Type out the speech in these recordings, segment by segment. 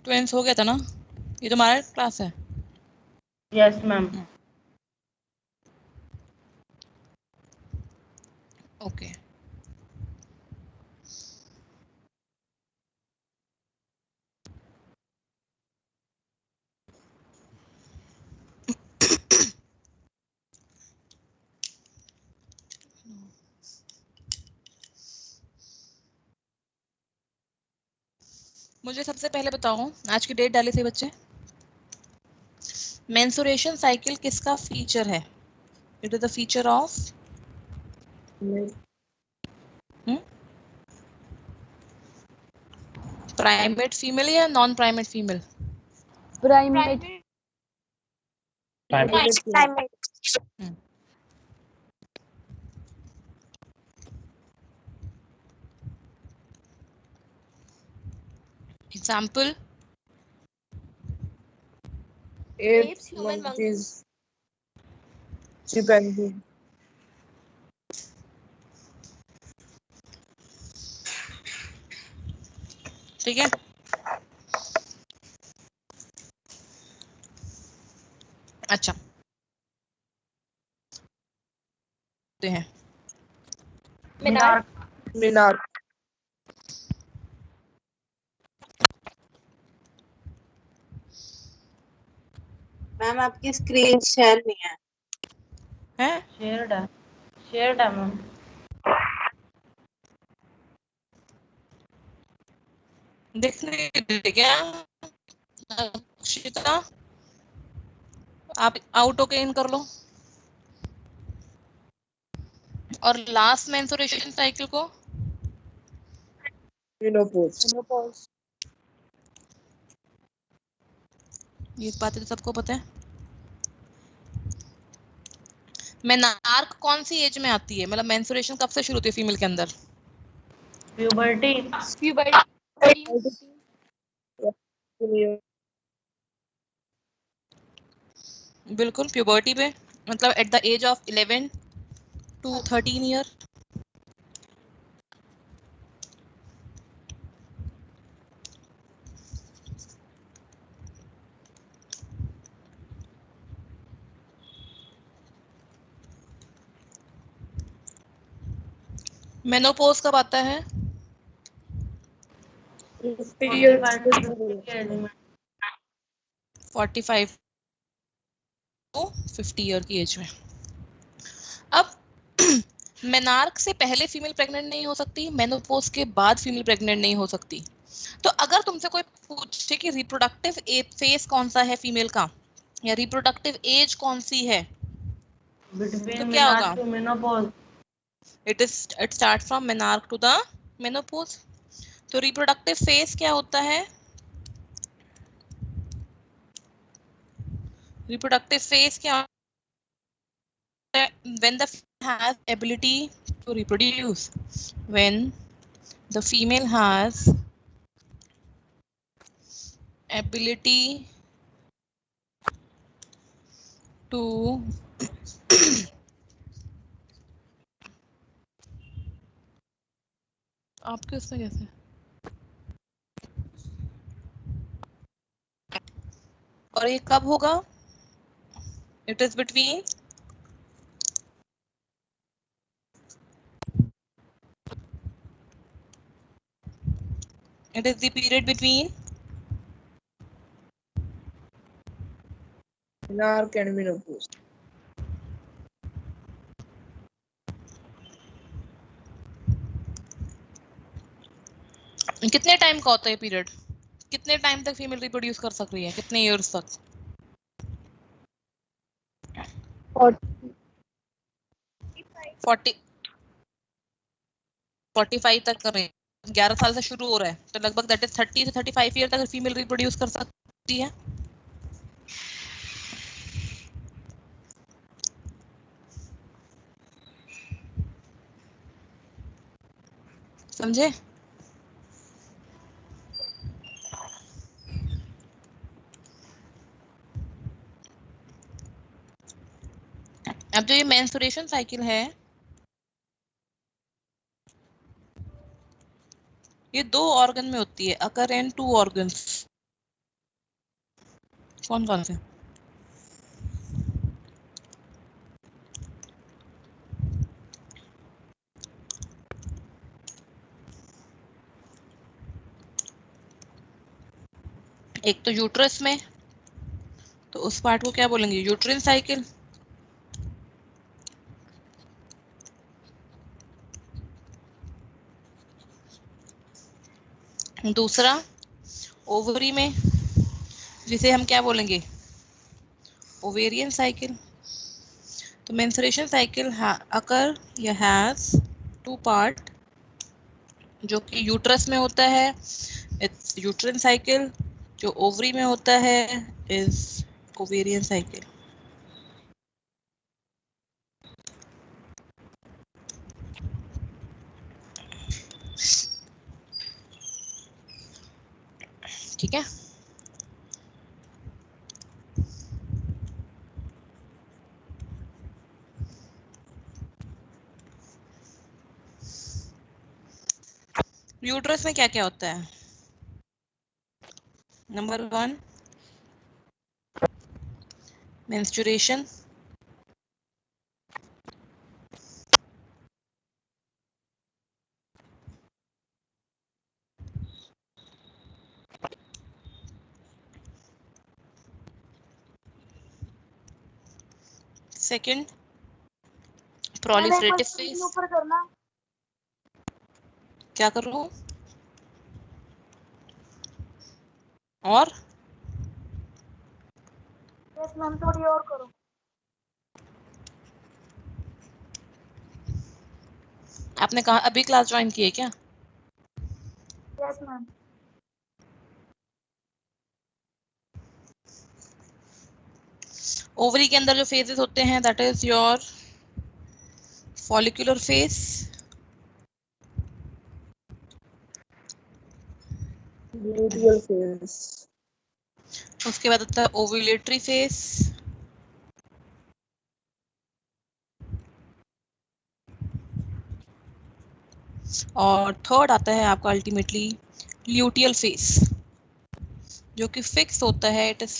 Twins हो गया था ना, ये तुम्हारा क्लास है। Yes ma'am. ओके मुझे सबसे पहले बताओ, आज की डेट डाली थी बच्चे, मेंसुरेशन साइकिल किसका फीचर है? It is the feature of primate female या non primate female? Primate. Example? apes, human, monkeys, chimpanzee. ठीक है, अच्छा हैं मीनार। Minar. मैम आपकी स्क्रीन शेयर नहीं है। हैं? शेयर्ड है मैम। देखने दे क्या अक्षिता, आप आउट होके इन कर लो। और लास्ट मेंसुरेशन साइकिल को Menopause. ये बातें तो सबको पता है। मेनार्क कौन सी एज में आती है, मतलब मेंसुरेशन कब से शुरू होती है फीमेल के अंदर? प्यूबर्टी। बिल्कुल प्यूबर्टी पे, मतलब at the age of 11 to 13 year. Menopause कब आता है? 50 years. 45 to 50 ईयर की एज में। अब मेनार्क से पहले फीमेल प्रेग्नेंट नहीं हो सकती, मेनोपॉज के बाद फीमेल प्रेग्नेंट नहीं हो सकती। तो अगर तुमसे कोई पूछे कि रिप्रोडक्टिव फेज कौन सा है फीमेल का, या रिप्रोडक्टिव एज कौन सी है, तो क्या होगा? It start from menarche to the menopause. तो रिप्रोडक्टिव फेज क्या होता है? रिप्रोडक्टिव फेज क्या होता है? when the female has ability to reproduce, when the female has ability to आपके उसमें कैसे, और ये कब होगा? It is between it is the period between Menarche and menopause. कितने टाइम का होता है पीरियड? कितने टाइम तक फीमेल रिप्रोड्यूस कर सक रही है, कितने इयर्स तक? 45 तक कर रहे हैं। 11 साल से शुरू हो रहा है तो लगभग दैट इज 30 से 35 ईयर तक फीमेल रिप्रोड्यूस कर सकती है। समझे? अब जो ये मेंस्ट्रुएशन साइकिल है, ये 2 ऑर्गन में होती है, अकर इन 2 ऑर्गन्स। कौन कौन से? एक तो यूट्रस में, तो उस पार्ट को क्या बोलेंगे? Uterine cycle. दूसरा ओवरी में, जिसे हम क्या बोलेंगे? Ovarian cycle. तो मेंस्ट्रुएशन साइकिल अकर या हैज टू पार्ट, जो कि यूट्रस में होता है इट्स यूट्रिन साइकिल, जो ओवरी में होता है इज ओवेरियन साइकिल। ठीक है। यूट्रस में क्या क्या होता है? Number 1 menstruation, second proliferative phase. क्या कर रहा हूँ? और यस मैम, थोड़ी और करो। आपने कहा अभी क्लास ज्वाइन की है क्या? Yes ma'am. ओवरी के अंदर जो फेजेस होते हैं that is your follicular phase, Luteal phase. उसके बाद होता है ओव्यूलेटरी फेज, और थर्ड आता है आपका अल्टीमेटली ल्यूटियल फेज, जो कि फिक्स होता है। इट इज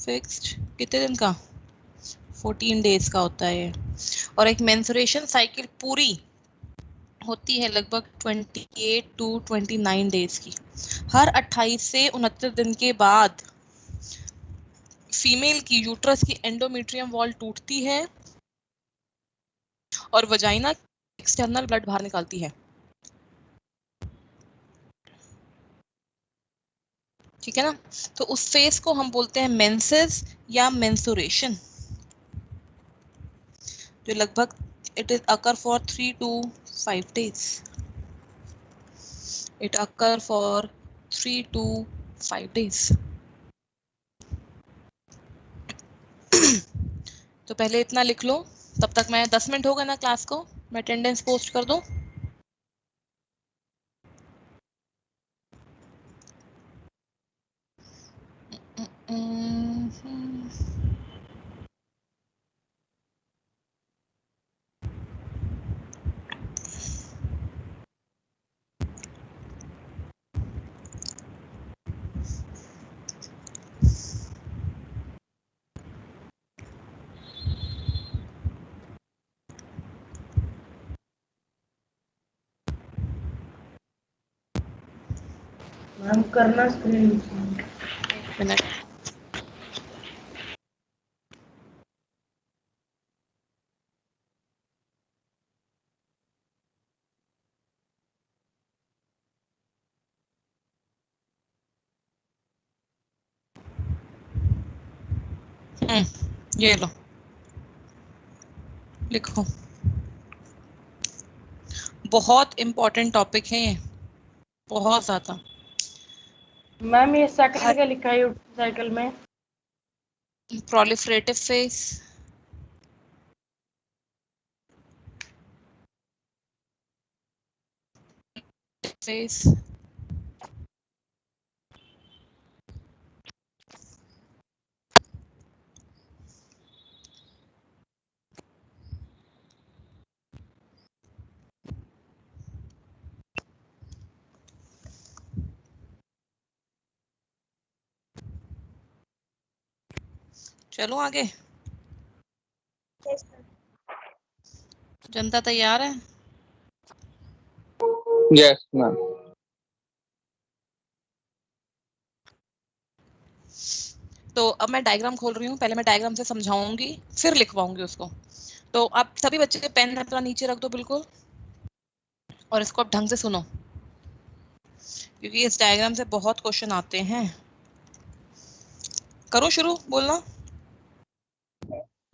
फिक्स्ड कितने दिन का? 14 डेज का होता है। और एक मेंस्ट्रुएशन साइकिल पूरी होती है लगभग 28 टू 29 डेज की। हर 28 से 29 दिन के बाद फीमेल की यूट्रस की एंडोमेट्रियम वॉल टूटती है और वजाइना एक्सटर्नल ब्लड बाहर निकालती है। ठीक है ना? तो उस फेज को हम बोलते हैं मेंसेस या मेंस्ट्रुएशन, जो लगभग it is occur for 3 to 5 days। It occur for 3 to 5 days। तो पहले इतना लिख लो, तब तक मैं 10 मिनट हो गए ना क्लास को, मैं अटेंडेंस पोस्ट कर दूं। मैम करना स्क्रीन। एक मिनट। ये लो, लिखो। बहुत इंपॉर्टेंट टॉपिक है ये, बहुत ज्यादा। मैम ये सेकंड का लिखा है यूट्यूब साइकिल में। प्रोलिफरेटिव फेज, फेज, चलो आगे, Yes, ma'am. जनता तैयार है? Yes, ma'am. तो अब मैं डायग्राम खोल रही हूँ, पहले मैं डायग्राम से समझाऊंगी फिर लिखवाऊंगी उसको। तो आप सभी बच्चे पेन अपना नीचे रख दो बिल्कुल, और इसको अब ढंग से सुनो, क्योंकि इस डायग्राम से बहुत क्वेश्चन आते हैं। करो शुरू बोलना।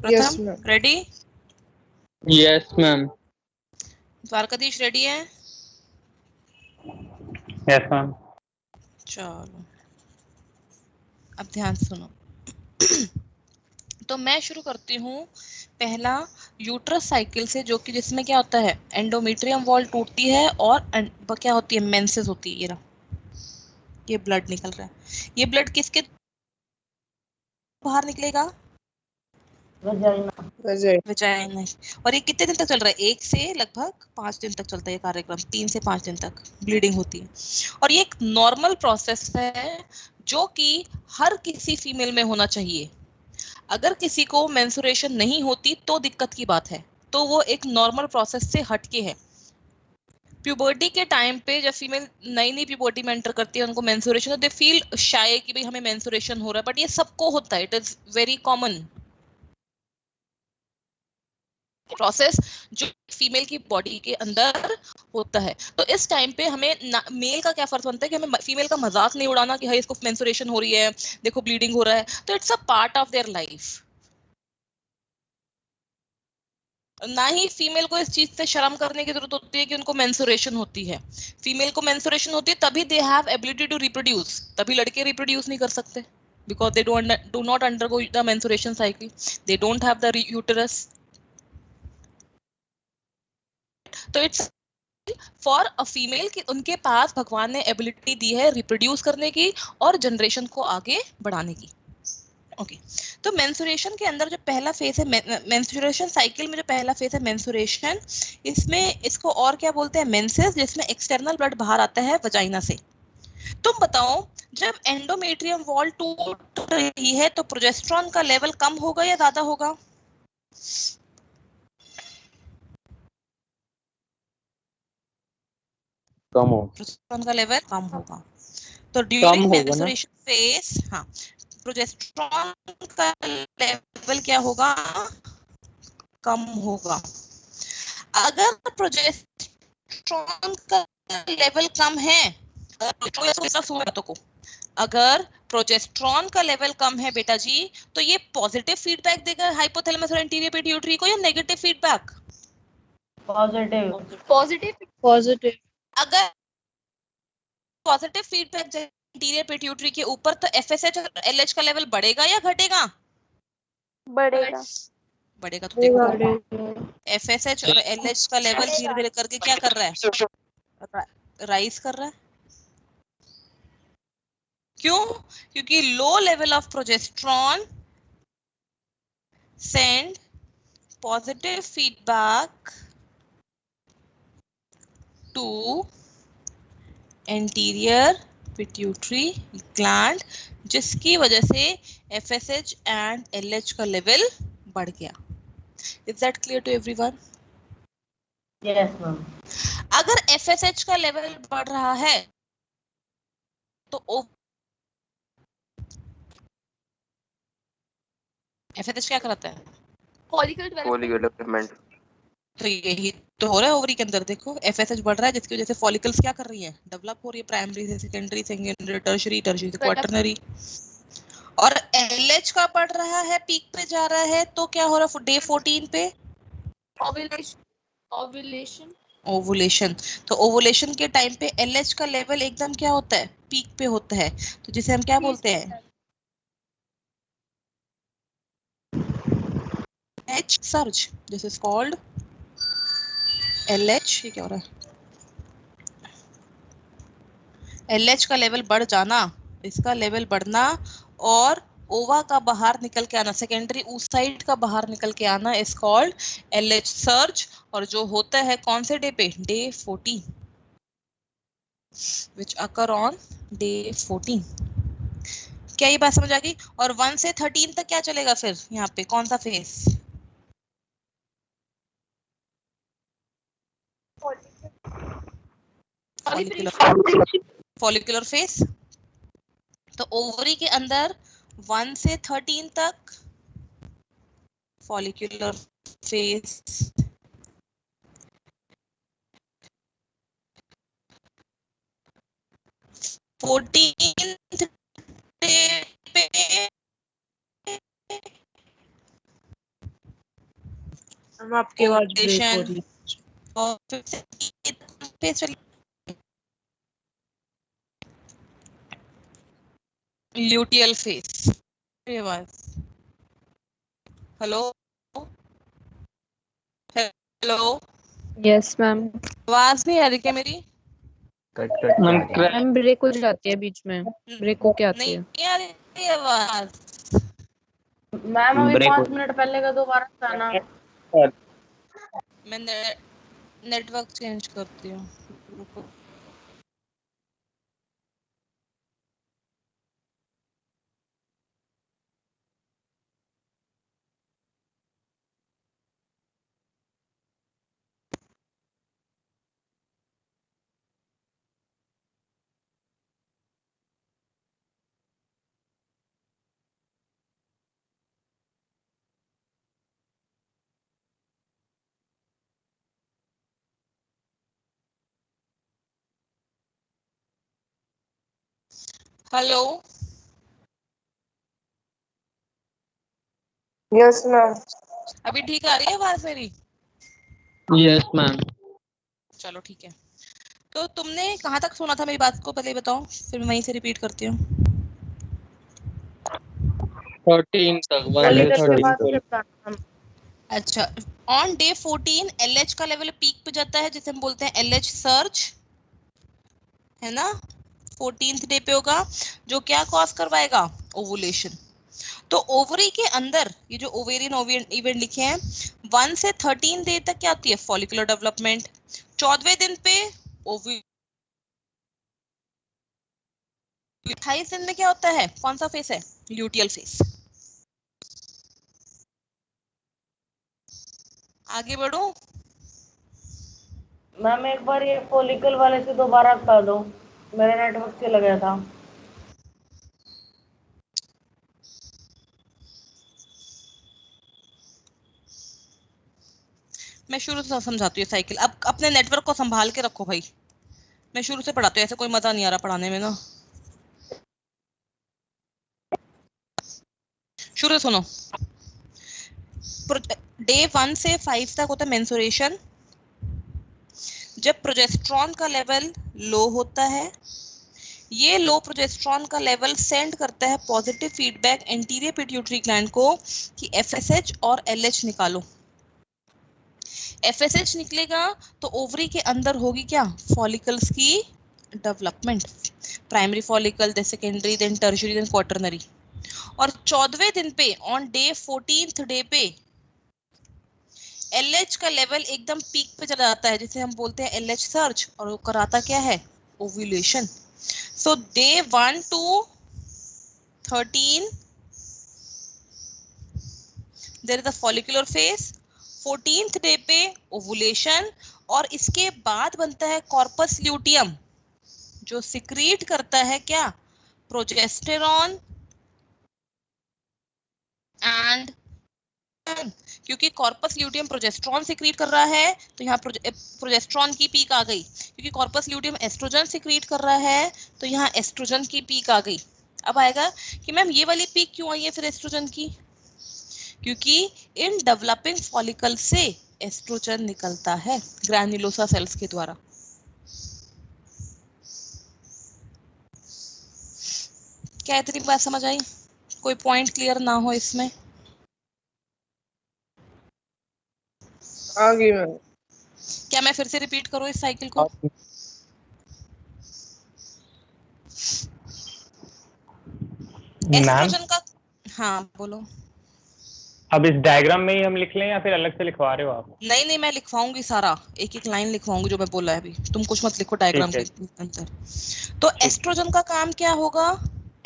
Yes, प्रथम ma'am. Ready? Yes, ma'am. Dwarkadhish ready है? Yes, ma'am. चलो अब ध्यान से सुनो। तो मैं शुरू करती हूँ पहला यूट्रस साइकिल से, जो कि जिसमें क्या होता है, एंडोमेट्रियम वॉल टूटती है और क्या होती है, मेंसेस होती है। ये ब्लड निकल रहा है, ये ब्लड किसके बाहर निकलेगा? वजाइना। वजाइना। और ये कितने दिन तक चल रहा है? 1 से लगभग 5 दिन तक चलता है ये कार्यक्रम, 3 से 5 दिन तक ब्लीडिंग होती है। और ये एक नॉर्मल प्रोसेस है जो कि हर किसी फीमेल में होना चाहिए। अगर किसी को मेंस्ट्रुएशन नहीं होती तो दिक्कत की बात है, तो वो एक नॉर्मल प्रोसेस से हटके है। प्यूबर्टी के टाइम पे जब फीमेल नई नई प्यूबर्टी में एंटर करती है, उनको मेंस्ट्रुएशन, तो दे फील शाय कि भाई हमें मेंस्ट्रुएशन हो रहा है, बट ये सबको होता है, it is very common process जो फीमेल की बॉडी के अंदर होता है। तो इस टाइम पे हमें मेल का क्या फर्ज बनता है कि हमें फीमेल का मजाक नहीं उड़ाना कि भाई इसको मेंस्ट्रुएशन हो रही है, देखो ब्लीडिंग हो रहा है। तो it's a part of their life. ना ही फीमेल को इस चीज से शर्म करने की जरूरत होती है कि उनको मेंस्ट्रुएशन होती है। फीमेल को मेंस्ट्रुएशन होती है तभी they have ability to reproduce, तभी लड़के रिप्रोड्यूस नहीं कर सकते, because they do not undergo the menstruation cycle, they don't have the uterus. तो इट्स फॉर अ फीमेल कि उनके पास भगवान ने एबिलिटी दी है रिप्रोड्यूस करने की और जनरेशन को आगे बढ़ाने की। ओके तो मेंस्ट्रुएशन के अंदर जो पहला फेज है, मेंस्ट्रुएशन साइकिल में जो पहला फेज है मेंस्ट्रुएशन, इसमें इसको और क्या बोलते हैं, मेंसेस, जिसमें एक्सटर्नल ब्लड बाहर आता है वजाइना से। तुम बताओ, जब एंडोमेट्रियम वॉल टूट रही है तो प्रोजेस्टेरॉन का लेवल कम होगा या ज्यादा होगा? कम हो, प्रोजेस्टेरॉन का लेवल कम होगा। तो कम ड्यूरिंग होगा ना? मेंस्ट्रुएशन फेज, हाँ, प्रोजेस्टेरॉन का लेवल क्या होगा? कम होगा। अगर प्रोजेस्टेरॉन का लेवल कम है, अगर प्रोजेस्टेरॉन का लेवल कम है बेटा जी, तो ये पॉजिटिव फीडबैक देगा हाइपोथैलेमस और एंटीरियर पिट्यूटरी को, या नेगेटिव फीडबैक? पॉजिटिव। Positive. अगर पॉजिटिव फीडबैक एंटीरियर पिट्यूटरी के ऊपर, तो एफएसएच और एलएच का लेवल बढ़ेगा या घटेगा? बढ़ेगा। बढ़ेगा। तो देखो एफएसएच और एलएच का लेवल धीरे धीरे करके क्या कर रहा है, राइज कर रहा है। क्यों? क्योंकि low level of progesterone send positive feedback to anterior pituitary gland, जिसकी वजह से एफएसएच एंड एलएच का लेवल बढ़ गया। Is that clear to everyone? Yes ma'am. अगर एफएसएच का लेवल बढ़ रहा है तो एफएसएच क्या कराता है? Follicle development. तो यही तो हो रहा है ओवरी के अंदर। देखो एफएसएच बढ़ रहा है, जिसकी वजह से फॉलिकल्स क्या कर रही हैं, डेवलप हो रही है, प्राइमरी से सेकेंडरी, सेकेंडरी टर्शियरी, टर्शियरी से क्वाटरनरी। और एलएच का बढ़ रहा है, पीक पे जा रहा है, तो क्या हो रहा है डे 14 पे? ओव्यूलेशन। ओवुलेशन। तो ओवुलेशन के टाइम पे एलएच का लेवल एकदम क्या होता है, पीक पे होता है, तो जिसे हम क्या बोलते हैं, H surge, this is called LH. ये क्या हो रहा है, एलएच का लेवल बढ़ जाना, इसका लेवल बढ़ना, और ओवा का बाहर निकल के आना, सेकेंडरी oocyte का बाहर निकल के आना इज कॉल्ड एलएच सर्ज। और जो होता है कौन से डे पे, day 14, which occur on day 14। क्या ये बात समझ आ गई? और 1 से 13 तक क्या चलेगा फिर यहाँ पे कौन सा फेस? Follicular face. तो ओवरी के अंदर 1 से 13 तक फॉलिकुलर फेस। मैम आपकी आवाज ब्रेक हो रही है। Luteal face. Hello hello, yes ma'am. आवाज नहीं आ रही क्या मेरी? मैम ब्रेक हो जाती है बीच में, ब्रेक होके आती है। नहीं आ रही आवाज। मैम अभी 5 मिनट पहले का दोबारा था ना। मैं नेटवर्क चेंज करती हूँ, रुको। Hello, yes ma'am. अभी ठीक आ रही है आवाज मेरी? Yes ma'am. चलो ठीक है। तो तुमने कहाँ तक सुना था मेरी बात को, पहले बताओ, फिर मैं वहीं से रिपीट करती हूँ। 13 तक, 1 से पॉलिकल के 13 बाद तक। से बताना। अच्छा, ऑन डे 14 LH का लेवल पीक पे जाता है, जिसे हम बोलते हैं LH सर्ज, है ना? 14th डे पे होगा, जो क्या कॉज करवाएगा? ओवुलेशन। तो ओवरी के अंदर ये जो ओवेरियन इवेंट लिखे हैं, 1 से 13 डे तक क्या होती है? Follicular development. 14वें दिन पे ओव्यूल। 28 दिन में क्या होता है? कौन सा फेस है? Luteal face. आगे बढ़ो। मैम एक बार ये फॉलिकल वाले से दोबारा बता दो, मेरा नेटवर्क चला गया था। मैं शुरू से समझाती हूँ साइकिल, अब अपने नेटवर्क को संभाल के रखो भाई। मैं शुरू से पढ़ाती हूँ, ऐसे कोई मजा नहीं आ रहा पढ़ाने में ना। शुरू सुनो। डे 1 से 5 तक होता है मेंसुरेशन, जब प्रोजेस्टेरॉन का लेवल लो होता है। ये लो प्रोजेस्टेरॉन का लेवल सेंड करता है positive feedback anterior pituitary gland को कि FSH और LH निकालो। FSH निकलेगा तो ओवरी के अंदर होगी क्या? फॉलिकल्स की development. Primary follicle, then secondary, then tertiary, then quaternary. और 14वें दिन पे, ऑन डे 14th डे पे, LH का लेवल एकदम पीक पे चला जाता है, जिसे हम बोलते हैं LH सर्ज, और वो कराता क्या है? Ovulation. So day 1 to 13 there is a follicular phase. 14th day पे ओवुलेशन, और इसके बाद बनता है कॉर्पस ल्यूटियम, जो सिक्रीट करता है क्या? प्रोजेस्टेरॉन एंड, क्योंकि कॉर्पस ल्यूटियम प्रोजेस्टेरॉन सिक्रीट कर रहा है, तो यहाँ प्रोजेस्टेरॉन की पीक आ गई। क्योंकि कॉर्पस ल्यूटियम एस्ट्रोजन सिक्रीट कर रहा है, तो यहाँ एस्ट्रोजन की पीक आ गई। अब आएगा कि मैम ये वाली पीक क्यों आई है फिर एस्ट्रोजन की? क्योंकि इन डेवलपिंग फॉलिकल से एस्ट्रोजन निकलता है ग्रैन्युलोसा सेल्स के द्वारा। क्या इतनी बात समझ आई? कोई पॉइंट क्लियर ना हो इसमें? आ गई मैम। क्या मैं फिर से रिपीट करूं इस साइकिल को? एस्ट्रोजन का, हाँ बोलो। अब इस डायग्राम में ही हम लिख लें या फिर अलग से लिखवा रहे हो आप? नहीं नहीं, मैं लिखवाऊंगी सारा, एक एक लाइन लिखवाऊंगी जो मैं बोला है अभी। तुम कुछ मत लिखो डायग्राम के अंदर। तो एस्ट्रोजन का काम क्या होगा?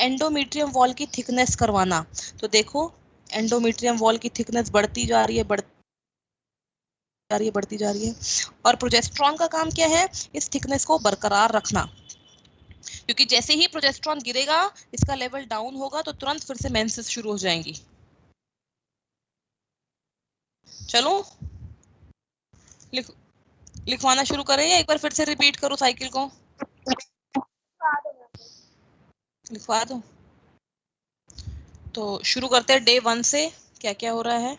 एंडोमेट्रियम वॉल की थिकनेस करवाना। तो देखो एंडोमेट्रियम वॉल की थिकनेस बढ़ती जा रही है, बढ़ती जा रही है। और प्रोजेस्टेरॉन का काम क्या है? इस थिकनेस को बरकरार रखना, क्योंकि जैसे ही प्रोजेस्टेरॉन गिरेगा, इसका लेवल डाउन होगा, तो तुरंत फिर से मेंसेस शुरू हो जाएंगी। चलो लिखवाना शुरू करें या एक बार फिर से रिपीट करो साइकिल को? लिखवा दो। तो शुरू करते हैं डे 1 से। क्या क्या हो रहा है?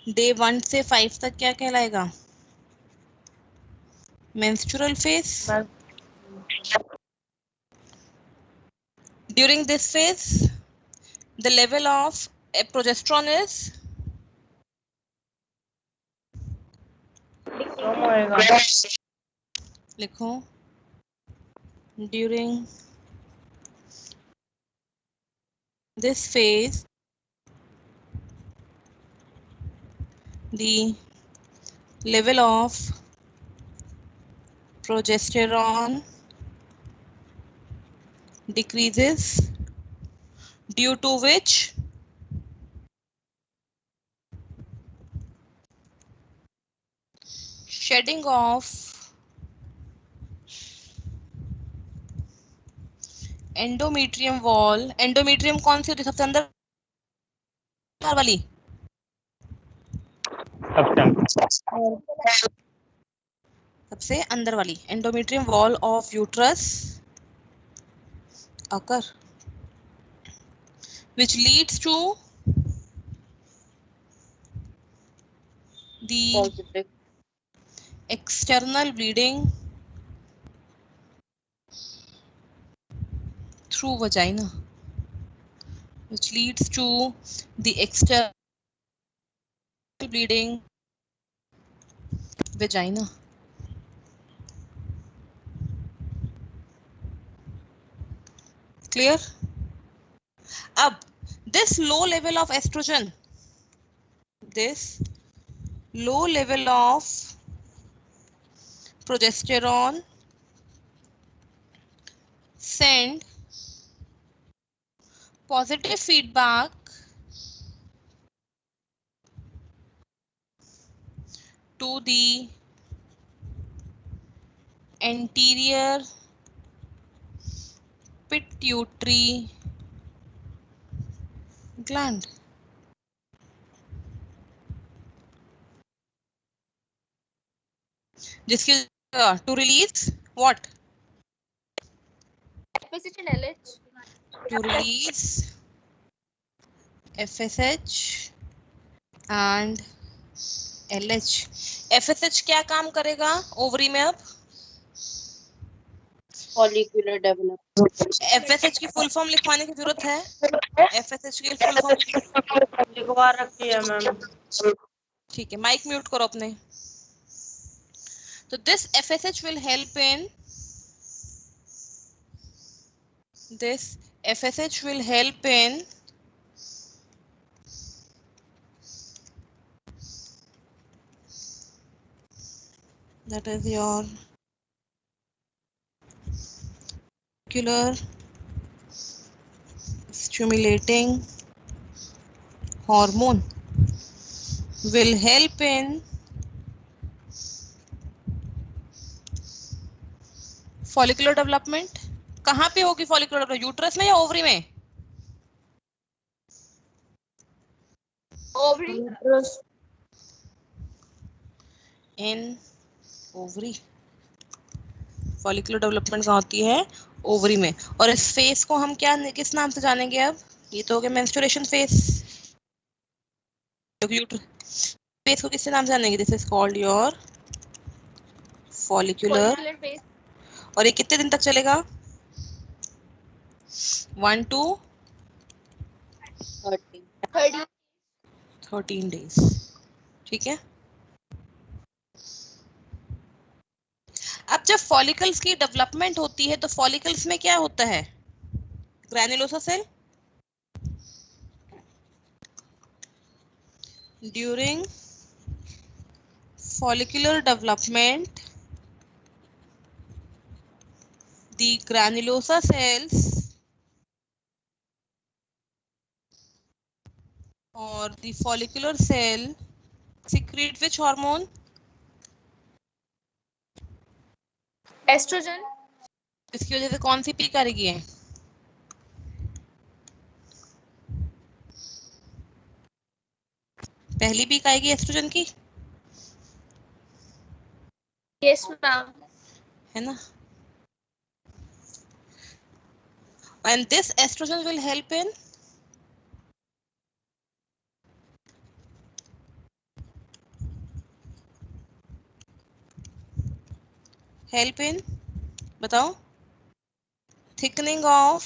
डे 1 से 5 तक क्या कहलाएगा? Menstrual phase. During this phase, the level of progesterone is कम होएगा। लिखो during this phase the level of progesterone decreases, due to which shedding of endometrium wall। endometrium कौन सी होती है? सबसे अंदर वाली? सबसे अंदर वाली endometrium wall of uterus occur, which leads to the Positive. external bleeding through vagina, which leads to the external bleeding vagina। Clear? अब this low level of estrogen, this low level of progesterone send positive feedback to the anterior pituitary gland। जिसकी to release what? FSH and LH. To release FSH and LH। FSH क्या काम करेगा ovary में? अब Follicular development. FSH की full form लिखवाने की जरूरत है? FSH की फुल फॉर्म लिखवा रखी है मैम। ठीक है, माइक म्यूट करो अपने। तो this FSH will help in that is your follicular stimulating hormone, will help in follicular development। कहाँ पे होगी follicular development? यूट्रस में या ओवरी में? Ovary. In ovary. Follicular development कहाँ होती है? ओवरी में। और इस फेस को हम क्या किस नाम से जानेंगे? अब ये तो हो गया मेंस्ट्रुएशन फेस। फेस को किस नाम से जानेंगे? This is called your follicular. Follicular phase. और ये कितने दिन तक चलेगा? 1 to 13 डेज। ठीक है। अब जब फॉलिकल्स की डेवलपमेंट होती है तो फॉलिकल्स में क्या होता है? Granulosa cell. during follicular development, the granulosa cells or the follicular cell secrete which hormone? Estrogen. इसकी वजह से कौन सी पीक आ रही है? पहली पीक आएगी एस्ट्रोजन की, यस मैम। है ना? And this estrogen will help in बताओ, thickening of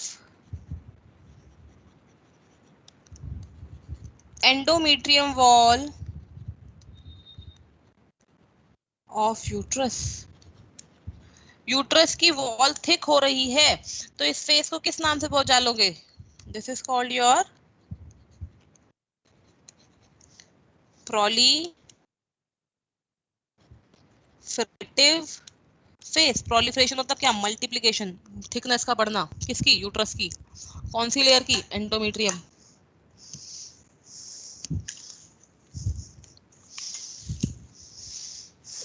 endometrium wall of uterus. Uterus की वॉल थिक हो रही है, तो इस फेस को किस नाम से पहुंचा लोगे? This is called your proliferative face. Proliferation मतलब क्या? मल्टीप्लिकेशन, थिकनेस का बढ़ना। किसकी? यूट्रस की। कौन सी लेयर की? एंडोमेट्रियम।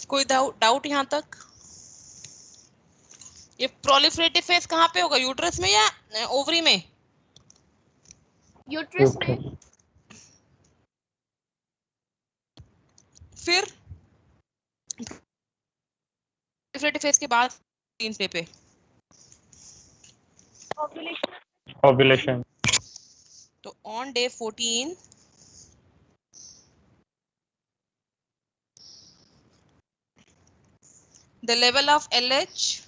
कोई डाउट यहाँ तक? ये प्रोलिफरेटिव फेस कहाँ पे होगा? यूट्रस में या ओवरी में? यूट्रस में। फिर प्रोलिफरेटिव फेस के बाद 3 पे ओव्यूलेशन। तो on day 14 the level of LH,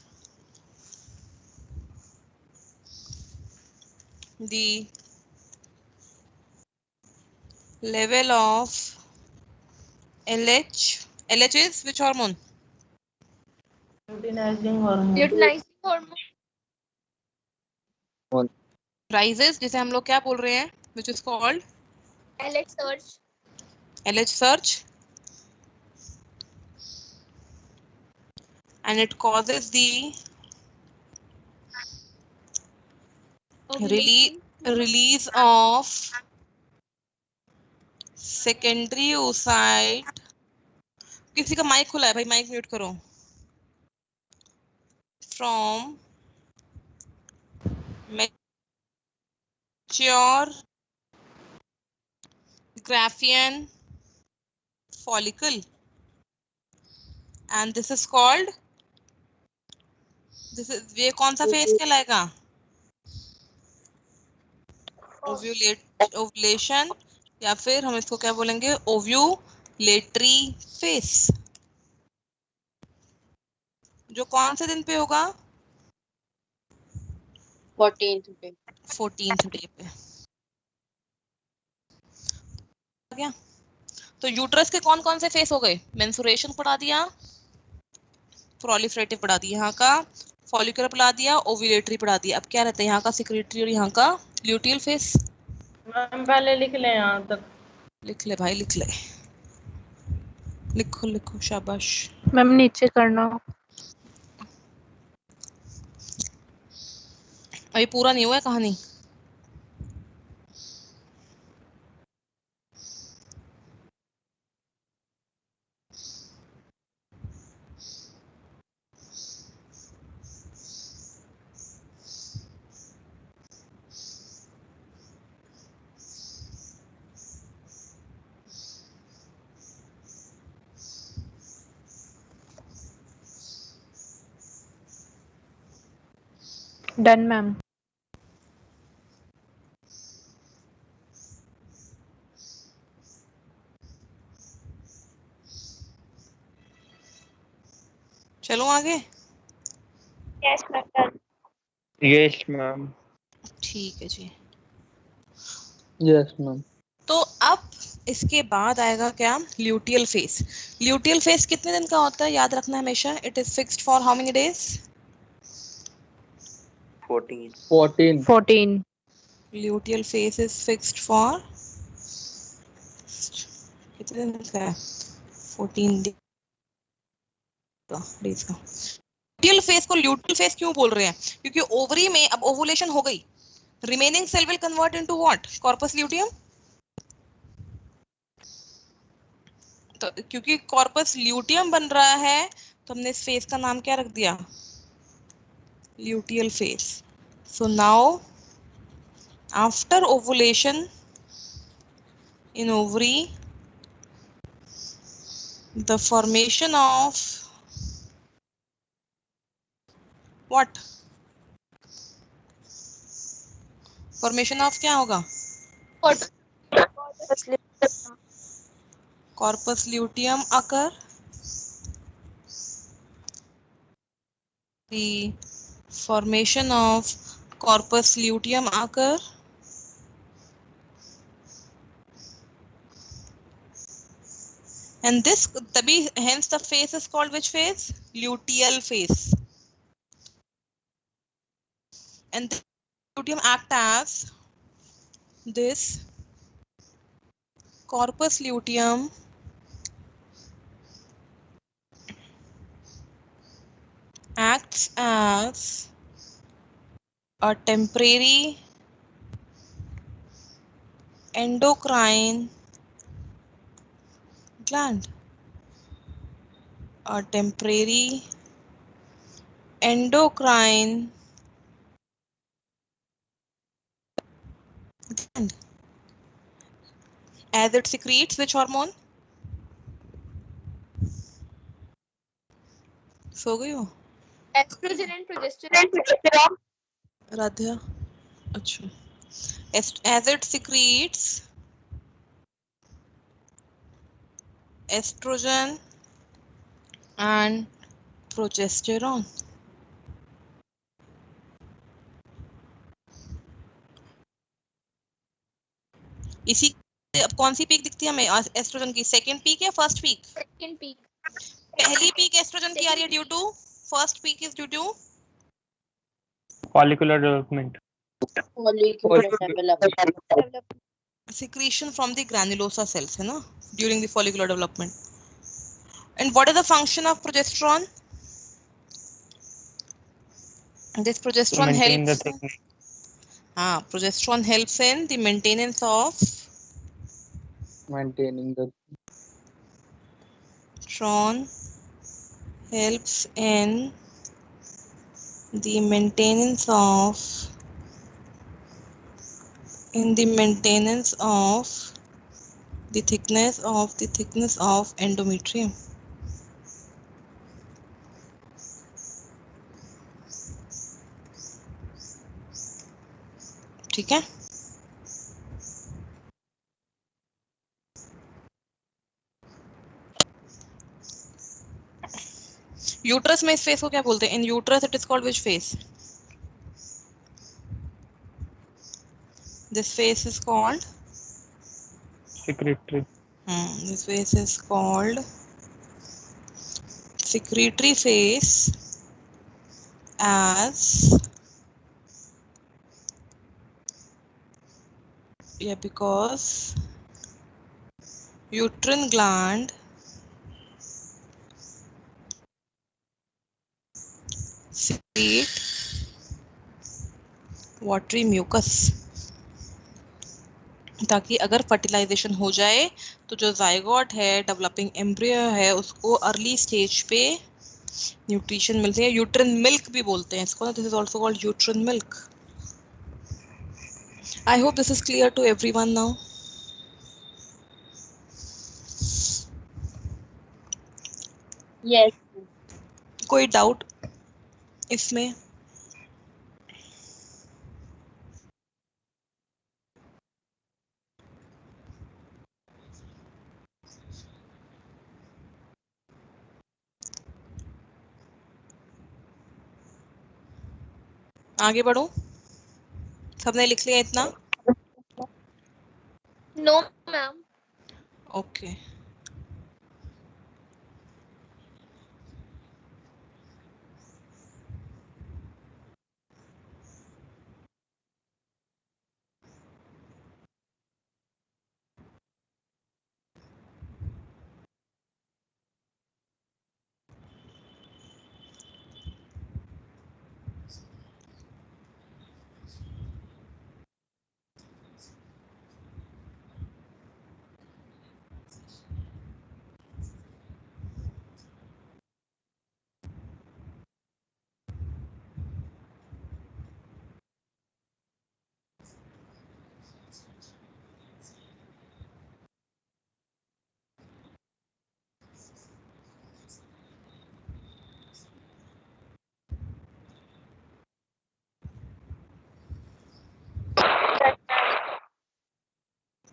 the level of LH is which hormone? Luteinizing hormone. Luteinizing hormone. Rises, जिसे हम लोग क्या बोल रहे हैं? Which is called LH surge। LH surge, and it causes the release of secondary oocyte। किसी का mic खुला है भाई, माइक म्यूट करो। From mature Graafian follicle, and this is called, ये कौन सा फेस कहलाएगा? ओव्यूलेशन, या फिर हम इसको क्या बोलेंगे? Ovulatory face. जो कौन से दिन पे होगा? 14th day। 14th डे पे। क्या? तो यूट्रस के कौन कौन से फेस हो गए? मेंस्ट्रुएशन पढ़ा दिया, प्रोलिफरेटिव पढ़ा दिया, यहाँ का फॉलिकुलर पढ़ा दिया, ओव्यूलेटरी पढ़ा दिया। अब क्या रहता है? यहाँ का सिक्रेटरी और यहाँ का ल्यूटियल फेस। मैम पहले लिख ले यहाँ तक। लिख ले भाई, लिख ले, लिखो लिखो, शाबाश। मैम नीचे करना। अभी पूरा नहीं हुआ है कहानी। Done ma'am. चलो आगे। Yes ma'am. Yes ma'am. ठीक है जी। Yes ma'am. तो अब इसके बाद आएगा क्या? Luteal face. ल्यूटियल फेस कितने दिन का होता है? याद रखना हमेशा। It is fixed for how many days? 14। Luteal phase is fixed for कितने दिन का है? 14 डेज का। ल्यूटियल फेज को ल्यूटियल फेज क्यों बोल रहे हैं? क्योंकि ओवरी में अब ओवुलेशन हो गई, remaining cell will convert into what? Corpus luteum. तो क्योंकि कॉर्पस ल्यूटियम बन रहा है तो हमने इस फेज का नाम क्या रख दिया? Luteal phase. So now after ovulation in ovary, the formation of what? Formation of क्या होगा? Corpus luteum occur. The formation of corpus luteum occur. And this तभी hence the phase is called which phase? Luteal phase. And the luteum act as this corpus luteum acts as a temporary endocrine gland. A temporary endocrine gland. As it secretes which hormone? सो गई हो? Estrogen and progesterone. Radhya, अच्छा। As it secretes estrogen and progesterone. इसी अब कौन सी peak दिखती है हमें estrogen की? सेकंड पीक या फर्स्ट पीक? Second peak. पहली पीक एस्ट्रोजन की आ रही है due to, first peak is due to follicular development. secretion from the granulosa cells, है ना, during the follicular development. And what is the function of progesterone? This progesterone Maintain the helps. thickness. Progesterone helps in the maintenance of Maintaining the progesterone helps in the maintenance of the thickness of endometrium. ठीक है? Uterus में इस face को क्या बोलते हैं? इन uterus it is called which face? This phase is called Secretory. this phase is called secretory phase, as because uterine gland secrete watery mucus, ताकि अगर फर्टिलाइजेशन हो जाए तो जो जायगोट है, डेवलपिंग एम्ब्रियो है, उसको अर्ली स्टेज पे न्यूट्रिशन मिलती है। यूट्रिन मिल्क भी बोलते हैं इसको, this is also called uterine milk. I hope this is clear to everyone now. Yes. कोई डाउट इसमें? आगे बढ़ो, सबने लिख लिया इतना? No, ma'am. ओके।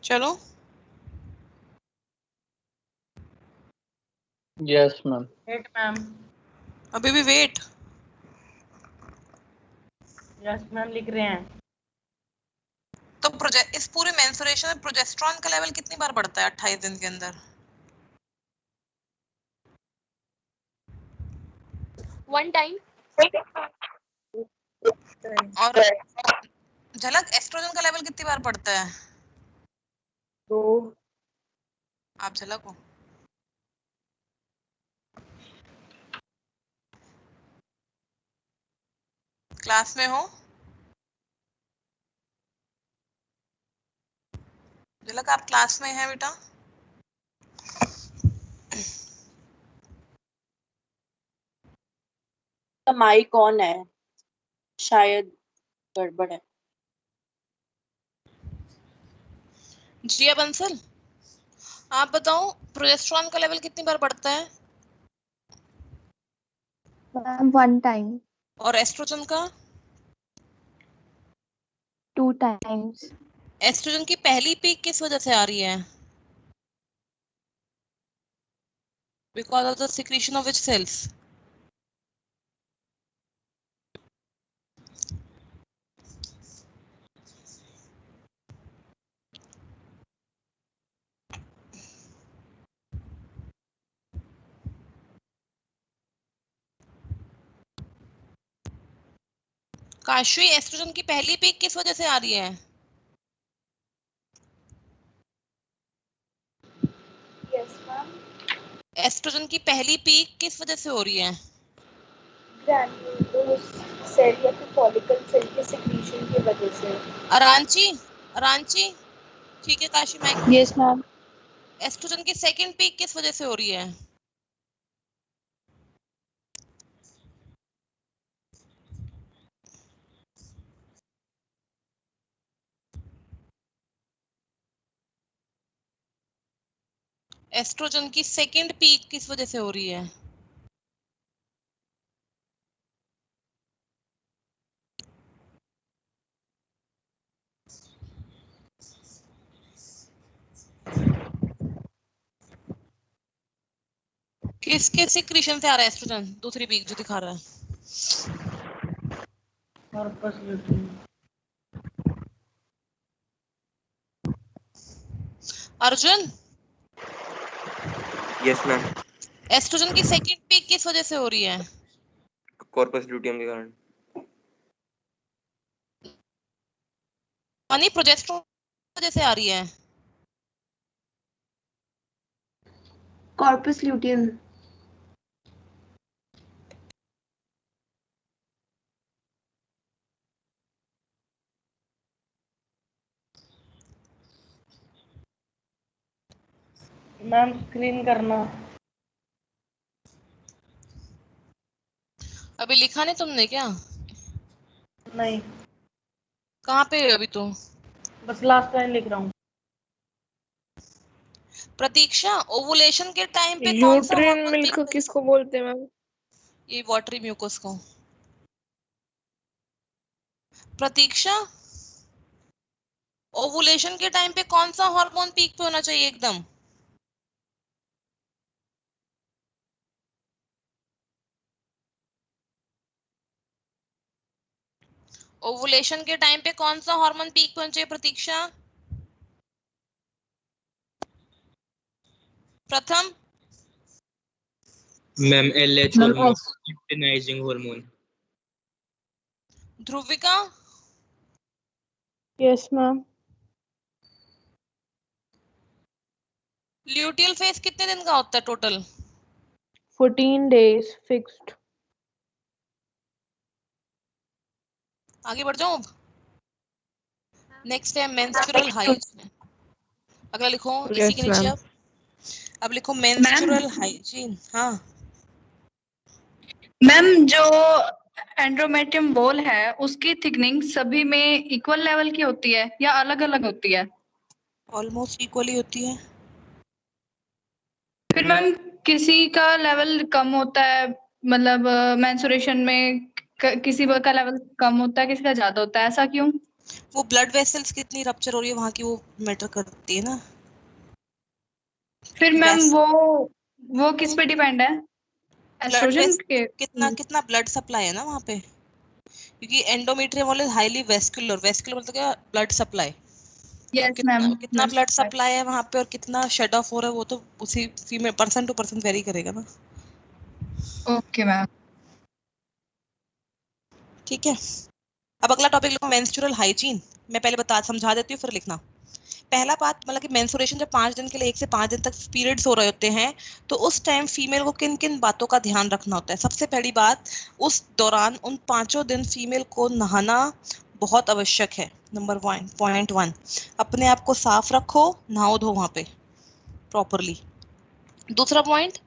चलो Yes, ma'am. Wait ma'am. अभी भी वेट। यस मैम, लिख रहे हैं। तो इस पूरे मेंस्ट्रुएशन में प्रोजेस्टेरॉन का लेवल कितनी बार बढ़ता है 28 दिन के अंदर? 1 time. और झलक एस्ट्रोजन का लेवल कितनी बार बढ़ता है? 2। आप झलक हो। क्लास में हो? झलक आप क्लास में हैं बेटा? माइक ऑन है, शायद गड़बड़ है। जिया बंसल, आप बताओ प्रोजेस्टेरॉन का लेवल कितनी बार बढ़ता है? Ma'am 1 time. और एस्ट्रोजन का? 2 times. एस्ट्रोजन की पहली पीक किस वजह से आ रही है? Because of the secretion of which cells? Kashvi, estrogen की पहली पीक किस वजह से आ रही है? Yes, ma'am. एस्ट्रोजन की पहली पीक किस वजह से हो रही है? Granulose cell या फिर follicle cell के secretion की वजह से। अरांची, अरांची, ठीक है Kashi mic. Yes ma'am. Estrogen की सेकंड पीक किस वजह से हो रही है? एस्ट्रोजन की सेकंड पीक किस वजह से हो रही है? किसके सिक्रीशन से आ रहा है एस्ट्रोजन दूसरी पीक जो दिखा रहा है? Corpus luteum. Arjun, yes ma'am. Estrogen की सेकंड पीक किस वजह से हो रही है? कॉर्पस ल्यूटियम के कारण। यानी प्रोजेस्टेरॉन की वजह से आ रही है? Corpus luteum. मैम स्क्रीन करना। अभी लिखा नहीं तुमने क्या? नहीं, कहाँ पे है अभी तुम? बस लास्ट लाइन लिख रहा हूँ। प्रतीक्षा, ओवुलेशन के टाइम पे कौन सा यूट्रिन हार्मोन मिल्क पीक? किसको बोलते हैं मैम? ये वाटरी म्यूकस को। प्रतीक्षा, ओवुलेशन के टाइम पे कौन सा हार्मोन पीक पे होना चाहिए एकदम? ओवुलेशन के टाइम पे कौन सा हार्मोन पीक पे होना चाहिए Pratiksha? Pratham ma'am LH hormone, luteinizing hormone. Dhruvika, yes ma'am. Luteal phase कितने दिन का होता है टोटल? 14 days fixed. आगे बढ़ जाऊं? नेक्स्ट है मेंस्ट्रुअल हाइजीन। अगला लिखो इसी के नीचे अब लिखो मेंस्ट्रुअल हाइजीन। हाँ मैम, जो एंड्रोमेट्रियम वॉल है उसकी थिकनिंग सभी में इक्वल लेवल की होती है या अलग अलग होती है? ऑलमोस्ट इक्वली होती है। फिर मैम किसी का लेवल कम होता है, मतलब मेंस्ट्रुएशन में किसी का लेवल कम होता है, किसी का ज्यादा होता है, ऐसा क्यों? वो ब्लड वेसल्स कितनी रप्चर हो रही है वहां की, वो मैटर करती है ना। फिर मैम वो किस पे डिपेंड है? एस्ट्रोजन के? कितना ब्लड सप्लाई है ना वहां पे, क्योंकि endometrium is highly vascular, vascular मतलब क्या, ब्लड सप्लाई। Yes ma'am. कितना ब्लड सप्लाई है वहां पे और कितना शेड ऑफ हो रहा है, वो तो उसी female person to person vary करेगा ना। Okay ma'am. ठीक है, अब अगला टॉपिक लिखो मेंस्ट्रुअल हाइजीन। मैं पहले समझा देती हूँ फिर लिखना। पहला बात मतलब कि मेंस्ट्रुएशन जब 5 दिन के लिए 1 से 5 दिन तक पीरियड्स हो रहे होते हैं, तो उस टाइम फीमेल को किन किन बातों का ध्यान रखना होता है। सबसे पहली बात, उस दौरान उन 5 दिन फीमेल को नहाना बहुत आवश्यक है। नंबर 1 पॉइंट 1, अपने आप को साफ रखो, नहाओ धो वहां पे प्रॉपरली। दूसरा point,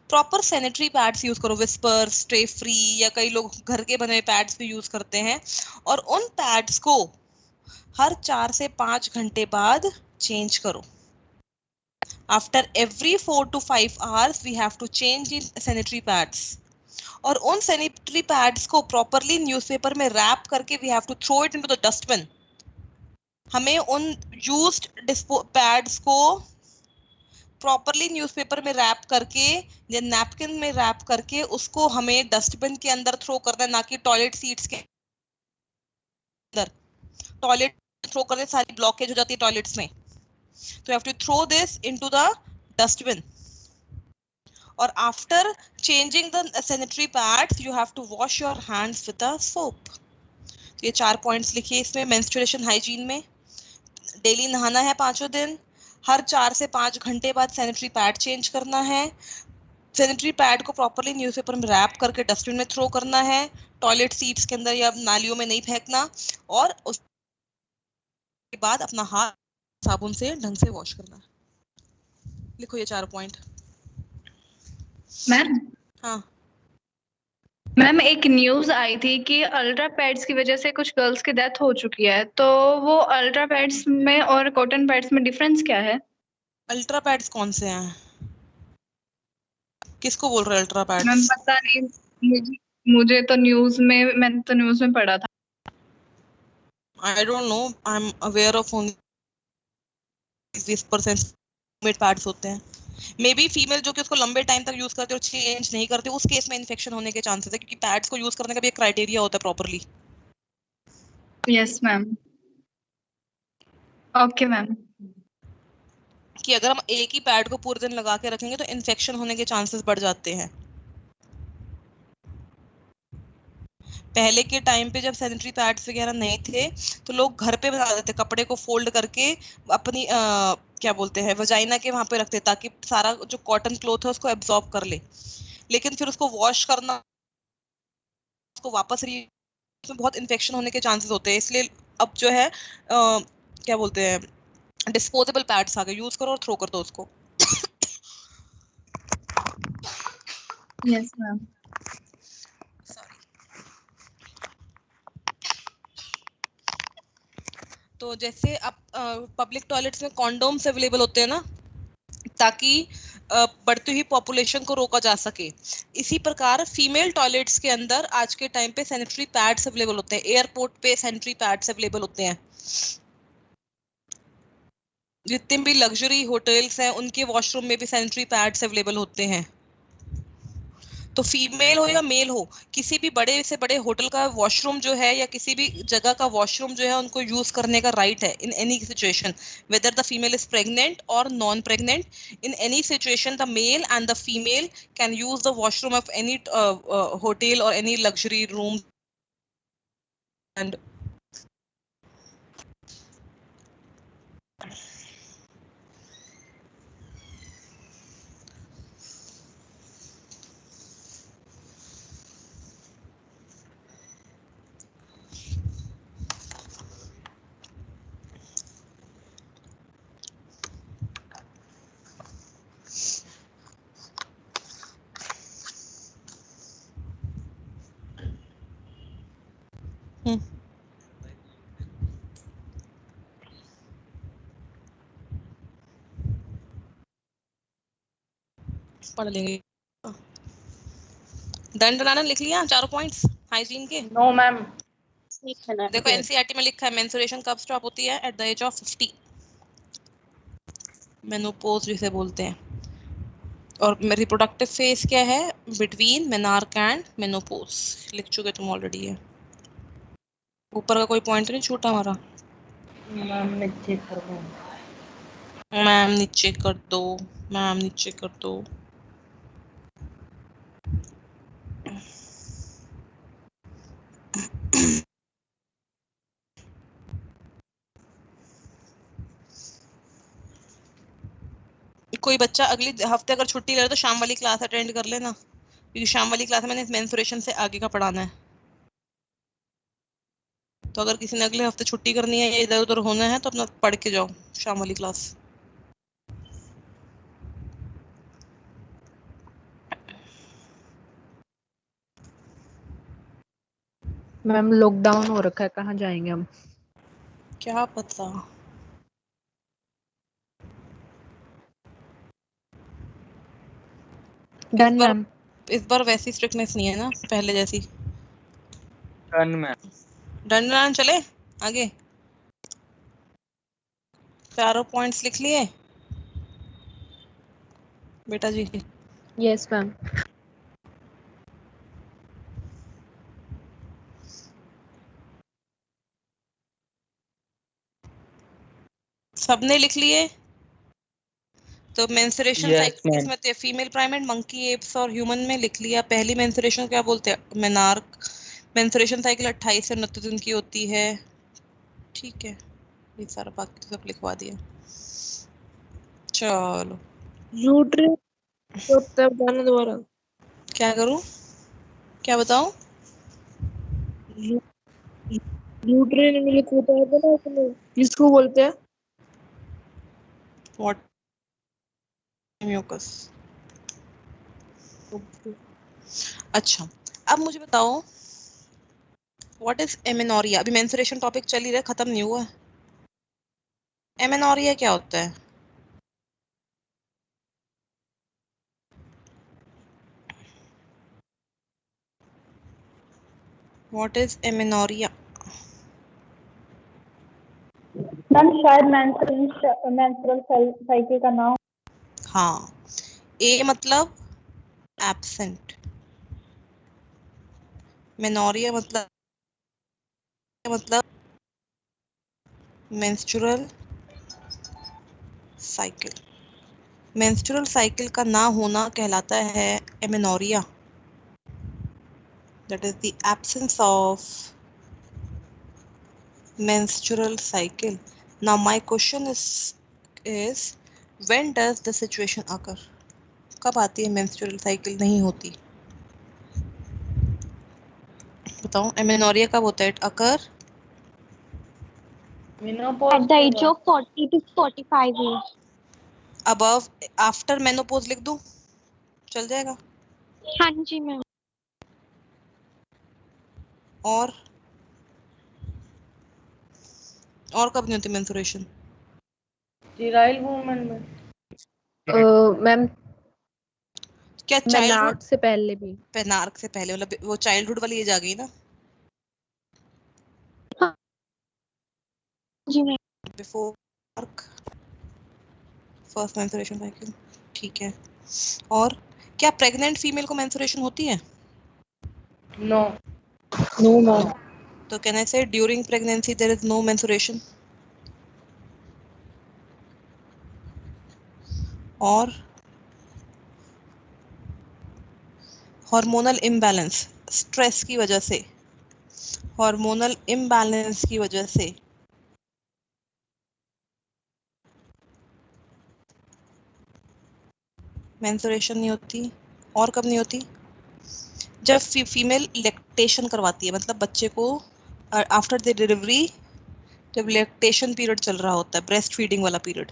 proper sanitary pads use करो, विस्पर, स्टे फ्री, या कई लोग घर के बने हुए पैड्स भी यूज करते हैं, और उन पैड्स को हर 4 से 5 घंटे बाद चेंज करो। After every 4 to 5 hours we have to change in sanitary pads, और उन सैनिटरी पैड्स को प्रॉपरली न्यूज़पेपर में रैप करके we have to throw it into the dustbin. हमें उन यूज्ड पैड्स को प्रॉपरली न्यूज़पेपर में रैप करके या नैपकिन में रैप करके उसको हमें डस्टबिन के अंदर थ्रो करना है, ना कि टॉयलेट सीट्स के अंदर। टॉयलेट थ्रो करने सारी ब्लॉकेज हो जाती है टॉयलेट्स में, तो you have to throw this into the dustbin. और after changing the sanitary pads you have to wash your hands with a soap. तो ये 4 पॉइंट्स लिखिए इसमें मेंस्ट्रुएशन हाइजीन में। डेली नहाना है 5 दिन, हर 4 से 5 घंटे बाद सैनिटरी पैड चेंज करना है, सैनिटरी पैड को प्रॉपरली न्यूज़पेपर में रैप करके डस्टबिन में थ्रो करना है, टॉयलेट सीट्स के अंदर या नालियों में नहीं फेंकना, और उसके बाद अपना हाथ साबुन से ढंग से वॉश करना है। लिखो ये 4 पॉइंट। मैम हाँ मैम, एक न्यूज आई थी कि अल्ट्रा पैड्स की वजह से कुछ गर्ल्स की डेथ हो चुकी है, तो वो अल्ट्रा पैड्स में और कॉटन पैड्स में डिफरेंस क्या है? अल्ट्रा पैड्स कौन से हैं, किसको बोल रहे हैं अल्ट्रा पैड्स? मैम पता नहीं, मुझे तो मैंने तो न्यूज में पढ़ा था। I don't know, I'm aware of only these % pads होते हैं। मे बी फीमेल जो कि उसको लंबे टाइम तक यूज करते और चेंज नहीं करते, उस केस में इन्फेक्शन होने के चांसेस है, क्योंकि पैड्स को यूज करने का भी एक क्राइटेरिया होता है properly. Yes ma'am. Okay ma'am. कि अगर हम एक ही पैड को पूरे दिन लगा के रखेंगे तो इन्फेक्शन होने के चांसेस बढ़ जाते हैं। पहले के टाइम पे जब सैनिटरी पैड्स वगैरह नहीं थे तो लोग घर पे बना देते, कपड़े को फोल्ड करके अपनी क्या बोलते हैं वजाइना के वहां पे रखते, ताकि सारा जो कॉटन क्लॉथ है उसको एब्जॉर्ब कर ले। लेकिन फिर उसको वॉश करना, उसको वापस उसमें बहुत इन्फेक्शन होने के चांसेस होते हैं, इसलिए अब जो है क्या बोलते हैं डिस्पोजेबल पैड्स आ गए, यूज करो और थ्रो कर दो उसको। Yes ma'am. तो जैसे अब पब्लिक टॉयलेट्स में कॉन्डोम्स अवेलेबल होते हैं ना, ताकि बढ़ती हुई पॉपुलेशन को रोका जा सके, इसी प्रकार फीमेल टॉयलेट्स के अंदर आज के टाइम पे सैनिटरी पैड्स अवेलेबल होते हैं। एयरपोर्ट पे सैनिटरी पैड्स अवेलेबल होते हैं, जितने भी लग्जरी होटल्स हैं उनके वॉशरूम में भी सैनिटरी पैड्स अवेलेबल होते हैं। तो फीमेल हो या मेल हो, किसी भी बड़े से बड़े होटल का वॉशरूम जो है या किसी भी जगह का वॉशरूम जो है उनको यूज करने का राइट है in any situation, whether the female is pregnant और non pregnant. In any situation the male and the female can use the washroom of any hotel और एनी लग्जरी रूम एंड पढ़ लेंगे। Done डनाना लिख लिया 4 points hygiene के? No ma'am. देखो NCERT में लिखा है मेंस्ट्रुएशन कब स्टॉप होती है? At the age of 50, menopause जिसे बोलते हैं। और रिप्रोडक्टिव फेज क्या है? बिटवीन मेनार्क एंड मेनोपॉज, लिख चुके तुम ऑलरेडी है। ऊपर का कोई पॉइंट नहीं छूटा हमारा? मैम नीचे कर दो। मैम नीचे कर दो, मैम नीचे कर दो। कोई बच्चा अगले हफ्ते अगर छुट्टी ले रहा है तो शाम वाली क्लास अटेंड कर लेना, क्योंकि शाम वाली क्लास में मैंने मेंस्ट्रुएशन से आगे का पढ़ाना है। तो अगर किसी ने अगले हफ्ते छुट्टी करनी है या इधर उधर होना है तो अपना पढ़ के जाओ शाम वाली क्लास। मैम लॉकडाउन हो रखा है, कहाँ जाएंगे हम? क्या पता। Done ma'am. इस बार वैसी स्ट्रिक्टनेस नहीं है ना पहले जैसी। Done ma'am. डन डन चले आगे। चारों पॉइंट्स लिख लिए बेटा जी? Yes ma'am. सबने लिख लिए? तो मेंस्ट्रुएशन Yes, साइकिल्स ma'am. में फीमेल प्राइमेट, मंकी, एप्स और ह्यूमन में लिख लिया। पहली मेंस्ट्रुएशन क्या बोलते हैं? मेनार्क। मेंस्ट्रुएशन साइकिल 28 से 29 दिन की होती है। ठीक है, ये सारा बाकी तो सब लिखवा दिया। चलो बताना दोबारा। क्या करूं? क्या बताऊं? यूट्रेन में लिखा होता है ना उसमें, किसको बोलते हैं? What mucus. अच्छा, अब मुझे बताओ व्हाट इज एमेनोरिया? अभी मेंस्ट्रुएशन टॉपिक चल ही रहा है, खत्म नहीं हुआ। एमेनोरिया क्या होता है? What is amenorrhoea? मैम शायद मेंस्ट्रुअल साइकिल का नाम। हाँ, ए मतलब एब्सेंट, मेनोरिया मतलब मेंस्ट्रुअल साइकिल। मेंस्ट्रुअल साइकिल का ना होना कहलाता है amenorrhoea. That is the absence of menstrual cycle. Now my question is when does the situation occur? कब आती है menstrual cycle नहीं होती? बताओ एमेनोरिया कब होता है? It occur At the age of 40 to 45 years. above, after menopause लिख दूं? चल जाएगा? हाँ जी मैम। और कब नहीं होती menstruation? स्टीराइल वुमेन में। मैम क्या चाइल्डहुड मेनार्क से पहले भी? पेनार्क से पहले, मतलब वो चाइल्डहुड वाली एज आ गई ना? जी ma'am. Before first menstruation cycle. ठीक है, और क्या प्रेग्नेंट फीमेल को मेंस्ट्रुएशन होती है? नो। No ma'am. तो can I say during pregnancy there is no menstruation? और हार्मोनल इम्बैलेंस, स्ट्रेस की वजह से, हार्मोनल इम्बैलेंस की वजह से मेंस्ट्रुएशन नहीं होती। और कब नहीं होती? जब फीमेल लैक्टेशन करवाती है, मतलब बच्चे को आफ्टर द डिलीवरी, जब लैक्टेशन पीरियड चल रहा होता है, ब्रेस्ट फीडिंग वाला पीरियड,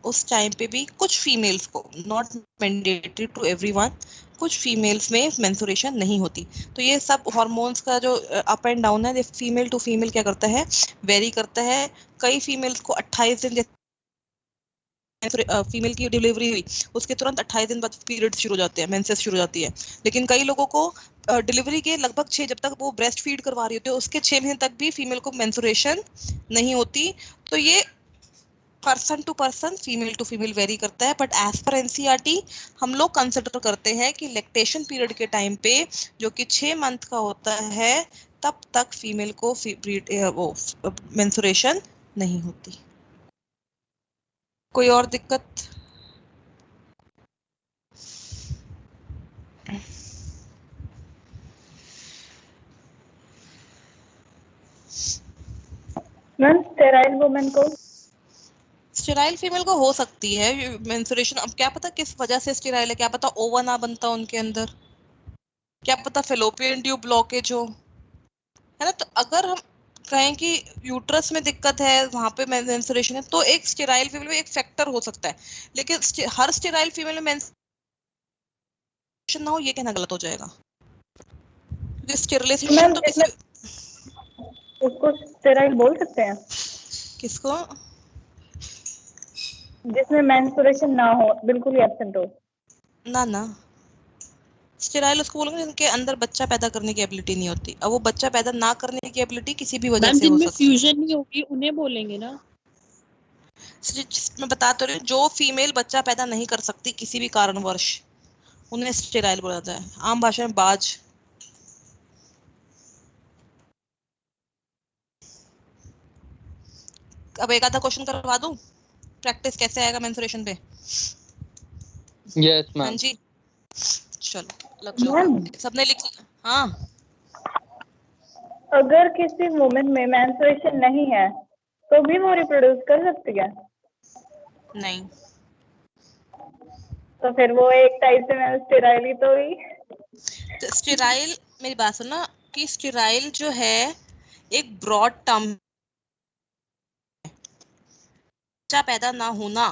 उस टाइम पे भी कुछ फीमेल्स को, नॉट मैंडेटरी टू एवरीवन, कुछ फीमेल्स में मेंस्ट्रुएशन नहीं होती। तो ये सब हार्मोन्स का जो अप एंड डाउन है, फीमेल टू फीमेल क्या करता है, वेरी करता है। कई फीमेल्स को 28 दिन, फीमेल की डिलीवरी हुई उसके तुरंत 28 दिन बाद पीरियड शुरू हो जाते हैं, मेंसेस शुरू हो जाती है। लेकिन कई लोगों को डिलीवरी के लगभग 6, जब तक वो ब्रेस्ट फीड करवा रही होती है उसके 6 महीने तक भी फीमेल को मेंस्ट्रुएशन नहीं होती। तो ये person to person, female to female vary करता है, बट एज पर एनसीईआरटी हम लोग कंसिडर करते हैं कि लैक्टेशन पीरियड के टाइम पे जो कि 6 मंथ का होता है तब तक फीमेल को वो मेंस्ट्रुएशन नहीं होती। कोई और दिक्कत? मैम स्टेराइल वुमेन को? स्टेराइल फीमेल को हो सकती है मेंस्ट्रुएशन, अब क्या पता किस वजह से स्टेराइल है, क्या पता ओवा ना बनता उनके अंदर, क्या पता फेलोपियन ट्यूब ब्लॉकेज हो, है ना। तो अगर हम कहें कि यूट्रस में दिक्कत है, वहां पे मेंस्ट्रुएशन है, तो एक स्टेराइल फीमेल में एक फैक्टर हो सकता है, लेकिन हर स्टेराइल फीमेल में मेंस्ट्रुएशन ना हो ये कहना गलत हो जाएगा, क्योंकि स्टेरिलाइजेशन तो किसी उसको स्टेराइल बोल सकते हैं किसको जिसमें मेंस्ट्रुएशन ना हो, बिल्कुल ही एब्सेंट हो? ना स्टेराइल उसको बोलेंगे जिनके अंदर बच्चा पैदा करने की एबिलिटी नहीं होती। अब वो बच्चा पैदा ना करने की एबिलिटी किसी भी वजह से हो सकती है, फ्यूजन नहीं होगी उन्हें बोलेंगे ना। मैं बता तो रही हूँ, जो फीमेल बच्चा पैदा नहीं कर सकती किसी भी कारणवश उन्हें स्टेराइल बोला जाता है, आम भाषा में बाज। अब एक आधा क्वेश्चन करवा दूं, प्रैक्टिस कैसे आएगा मेंस्ट्रुएशन पे? यस हाँ मैम। जी चलो लग जाओ, सबने लिख लिया? हाँ। अगर किसी वुमेन में मेंस्ट्रुएशन नहीं है तो भी वो रिप्रोड्यूस कर सकती है? नहीं, तो फिर वो एक टाइप से स्टेराइल ही तो हुई। तो स्टेराइल, मेरी बात सुनना कि स्टेराइल जो है एक ब्रॉड टर्म, बच्चा पैदा ना होना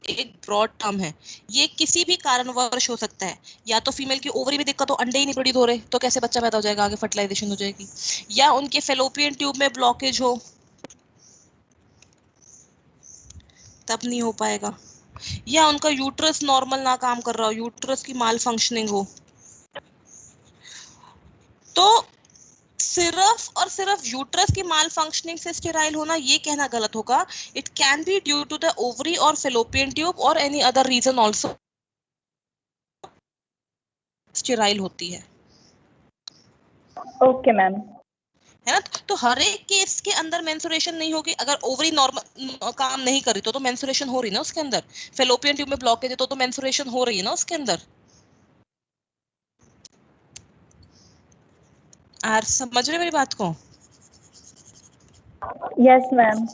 एक ब्रॉड टर्म है, ये किसी भी कारणवश हो सकता है। या तो फीमेल की ओवरी में दिक्कत हो, अंडे ही नहीं प्रोड्यूस हो रहे, तो कैसे बच्चा पैदा हो जाएगा, आगे फर्टिलाइजेशन हो जाएगी। या उनके फेलोपियन ट्यूब में ब्लॉकेज हो, तब नहीं हो पाएगा। या उनका यूट्रस नॉर्मल ना काम कर रहा हो, यूट्रस की माल फंक्शनिंग हो। तो सिर्फ और सिर्फ यूट्रस की माल फंक्शनिंग से स्टेराइल होना ये कहना गलत होगा। It can be due to the ovary और फेलोपियन ट्यूब और any other reason also sterile होती है। Okay ma'am. है ना, तो हर एक केस के अंदर मेंस्ट्रुएशन नहीं होगी। अगर ओवरी नॉर्मल काम नहीं कर रही तो मेंस्ट्रुएशन हो रही ना उसके अंदर, फेलोपियन ट्यूब में ब्लॉकेज है तो मेंस्ट्रुएशन हो रही है ना उसके अंदर। यार समझ रहे मेरी बात को? Yes ma'am.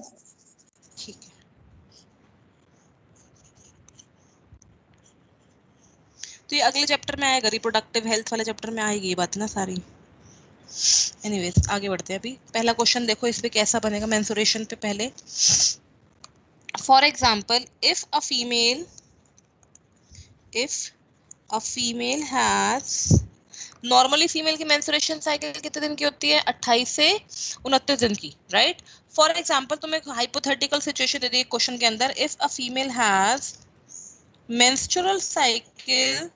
ठीक है, तो ये अगले चैप्टर में आएगा, रिप्रोडक्टिव हेल्थ वाले चैप्टर में आएगी ये बात ना सारी। एनीवेज आगे बढ़ते हैं। अभी पहला क्वेश्चन देखो इस पे कैसा बनेगा मेंस्ट्रुएशन पे। पहले for example if a female has, normally female की मेंस्ट्रुएशन साइकिल कितने दिन की होती है? 28 से 29 दिन की, राइट। फॉर एग्जांपल तुम्हें hypothetical situation they the question के अंदर, if a female has menstrual cycle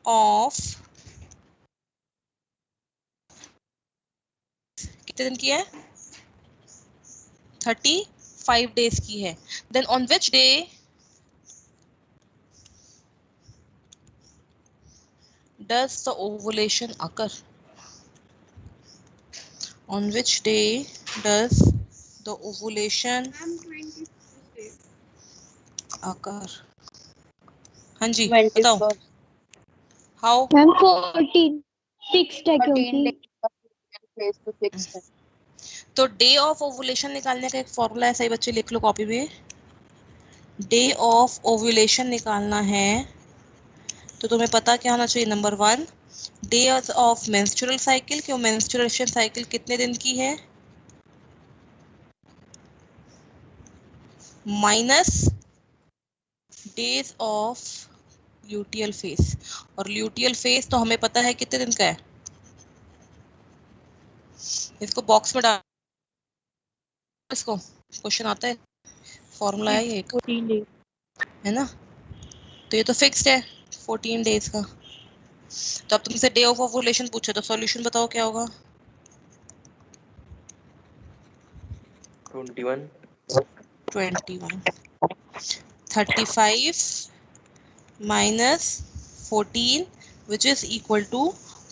of कितने दिन की है? 35 days की है। Then on which day does the ovulation occur? On which day does the ovulation occur? हाँ जी बताओ। How? मैम 14 फिक्स्ड है क्योंकि तो डे ऑफ ओवुलेशन निकालने का एक फॉर्मूला है, सही बच्चे लिख लो कॉपी में। डे ऑफ ओवुलेशन निकालना है तो तुम्हें पता क्या होना चाहिए? Number 1 day of menstrual cycle, क्यों मेंस्ट्रुएशन साइकिल कितने दिन की है, minus days of luteal phase. और ल्यूटियल फेज तो हमें पता है कितने दिन का है, इसको बॉक्स में डाल, इसको क्वेश्चन आता है, फॉर्मूला है ये 14 डेज है ना। तो ये तो फिक्स्ड है 14 डेज का। तो अब तुमसे डे ऑफ ओवुलेशन पूछे तो सॉल्यूशन बताओ क्या होगा? 21 35 minus 14 which is equal to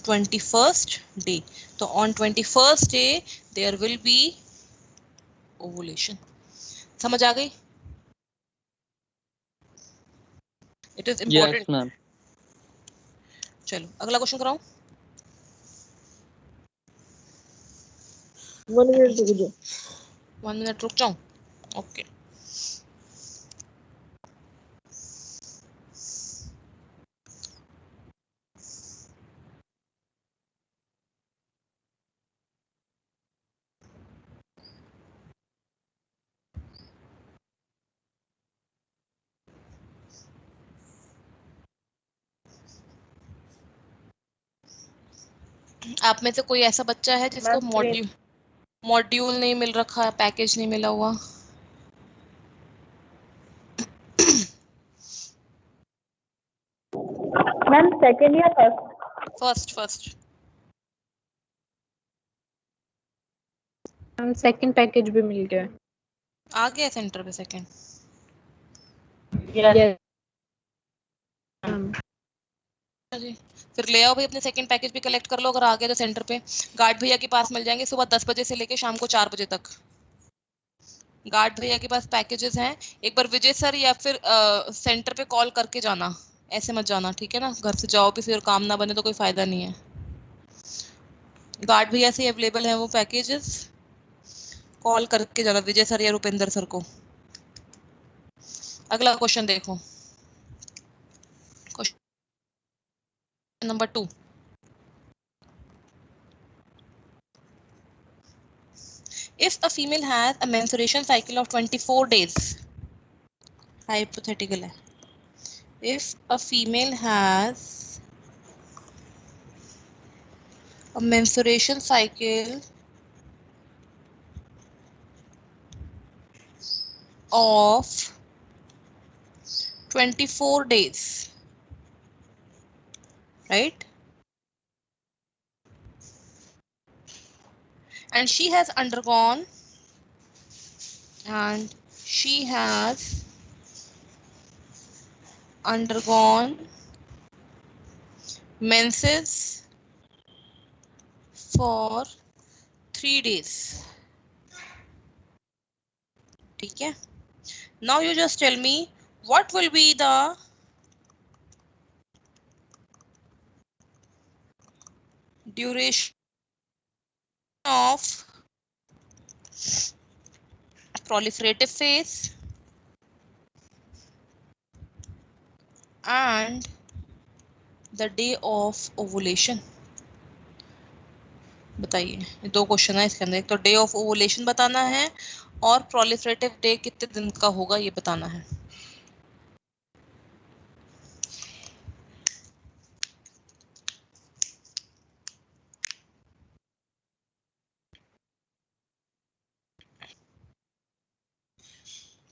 21st day. तो on 21st day there will be ovulation. समझ आ गई? It is important. Yes, ma'am. चलो अगला क्वेश्चन कराऊं? 1 मिनट रुक जाओ। 1 मिनट रुक जाऊं? ओके। आप में से कोई ऐसा बच्चा है जिसको मॉड्यूल नहीं मिल रखा, पैकेज नहीं मिला हुआ? मैम सेकंड या first? First. Ma'am second package भी मिल गया। आ गया सेंटर पे सेकंड? यस। जी फिर ले आओ भाई, अपने सेकंड पैकेज भी कलेक्ट कर लो। अगर आ गया तो सेंटर पे गार्ड भैया के पास मिल जाएंगे सुबह 10 बजे से लेके शाम को 4 बजे तक। गार्ड भैया के पास पैकेजेस हैं। एक बार विजय सर या फिर सेंटर पे कॉल करके जाना, ऐसे मत जाना, ठीक है ना? घर से जाओ भी फिर काम ना बने तो कोई फायदा नहीं है। गार्ड भैया से अवेलेबल है वो पैकेजेस, कॉल करके जाना विजय सर या रुपेंद्र सर को। अगला क्वेश्चन देखो, question number 2। If a female has a menstruation cycle of 24 days, hypothetical है, if a female has a menstruation cycle of 24 days, right? And she has undergone menses for 3 days, ठीक है? Now you just tell me what will be the duration of proliferative phase and the day of ovulation. बताइए, ये 2 question है इसके अंदर। एक तो day of ovulation बताना है और प्रोलिफरेटिव डे कितने दिन का होगा ये बताना है।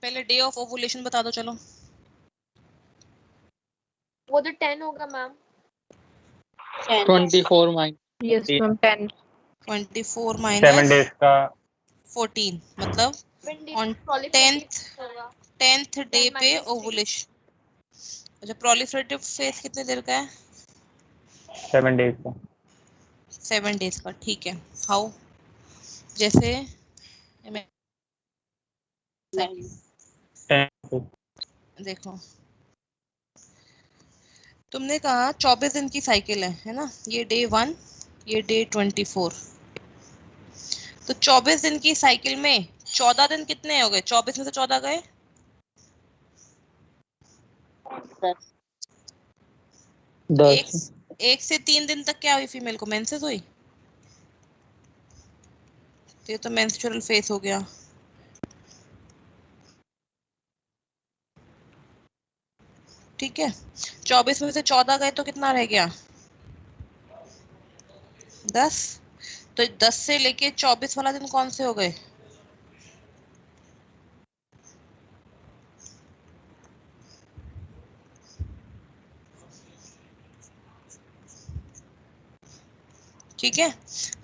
पहले डे ऑफ ओवुलेशन बता दो चलो। वो तो 10 होगा ma'am. 24 mine. Yes ma'am 10। 24 7 minus days का 14 मतलब on 10th डे पे ओवुलेशन। अच्छा, प्रोलिफरेटिव फेज कितने देर का है? 7 डेज का। 7 डेज का, ठीक है। हाउ? जैसे देखो, तुमने कहा 24 दिन की साइकिल है ना? ये डे 1, ये डे 24। तो 24 दिन की साइकिल में 14 दिन कितने हो गए? 24 में से 14 गए 10। 1 से 3 दिन तक क्या हुई फीमेल को? मेंसेस हुई। तो ये तो मेंस्ट्रुअल फेज हो गया। ठीक है, 24 में से 14 गए तो कितना रह गया? 10। तो 10 से लेके 24 वाला दिन कौन से हो गए? ठीक है।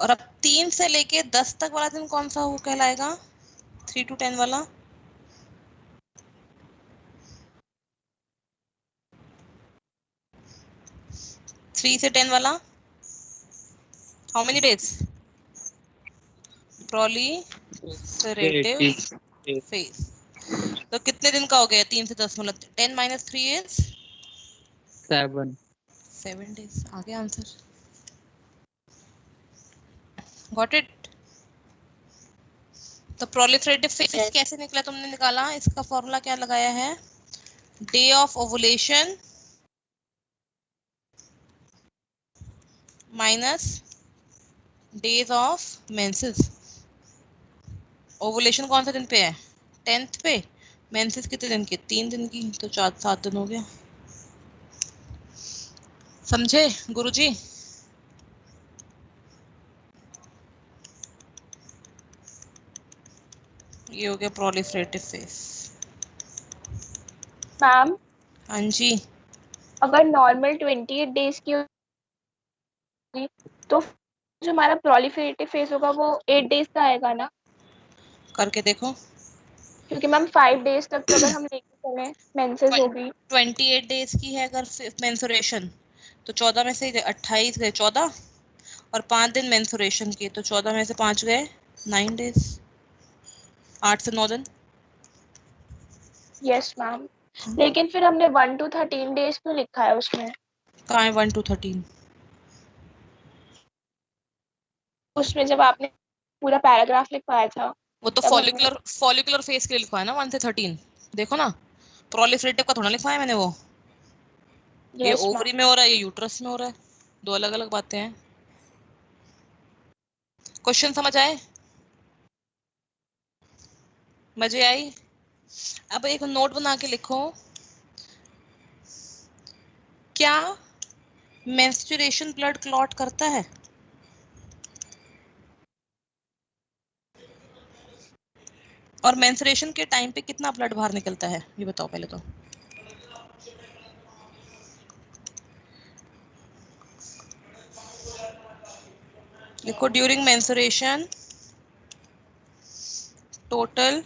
और अब 3 से लेके 10 तक वाला दिन कौन सा वो कहलाएगा? 3 to 10 वाला? थ्री से 10 वाला how many days? proliferative phase। तो कितने दिन का हो गया 3 से 10 मतलब 10 minus 3 is 7 days। आ गया आंसर। Got it? तो proliferative phase कैसे निकला तुमने निकाला? इसका फॉर्मूला क्या लगाया है? Day of ovulation minus days of menses. Ovulation कौन सा दिन पे है? 10th पे। मेंसेस कितने दिन के? 3 दिन की, तो 4-7 दिन हो गया। समझे गुरुजी? ये हो गया प्रोलिफरेटिव फेज। मैम हाँ जी। अगर नॉर्मल 28 डेज की होगी तो जो हमारा प्रोलिफरेटिव फेज होगा वो 8 डेज का आएगा ना? करके देखो। क्योंकि मैम 5 डेज तक तो अगर हम लेके चले मेंसेस होगी। 28 डेज की है अगर मेंसुरेशन तो 14 में से 28 गए 14 और 5 दिन मेंसुरेशन के, तो 14 में से 5 गए 9 डेज। 8 से 9 दिन। यस मैम, लेकिन फिर हमने 1 to 13 डेज क्यों लिखा है उसमें? कहाँ है 1 to 13? उसमें जब आपने पूरा पैराग्राफ लिखवाया था वो तो तब फॉलिकुलर फेज के लिए लिखवाया ना 1 से 13। देखो ना, प्रोलिफरेटिव का थोड़ा लिखवाया मैंने वो। ये यस ओवरी में हो रहा है, ये यूट्रस में हो रहा है, दो अलग अलग बातें हैं। क्वेश्चन समझ आए? मजे आई? अब एक नोट बना के लिखो, क्या मेंस्ट्रुएशन ब्लड क्लॉट करता है? और मेंस्ट्रुएशन के टाइम पे कितना ब्लड बाहर निकलता है ये बताओ पहले तो। लिखो during menstruation total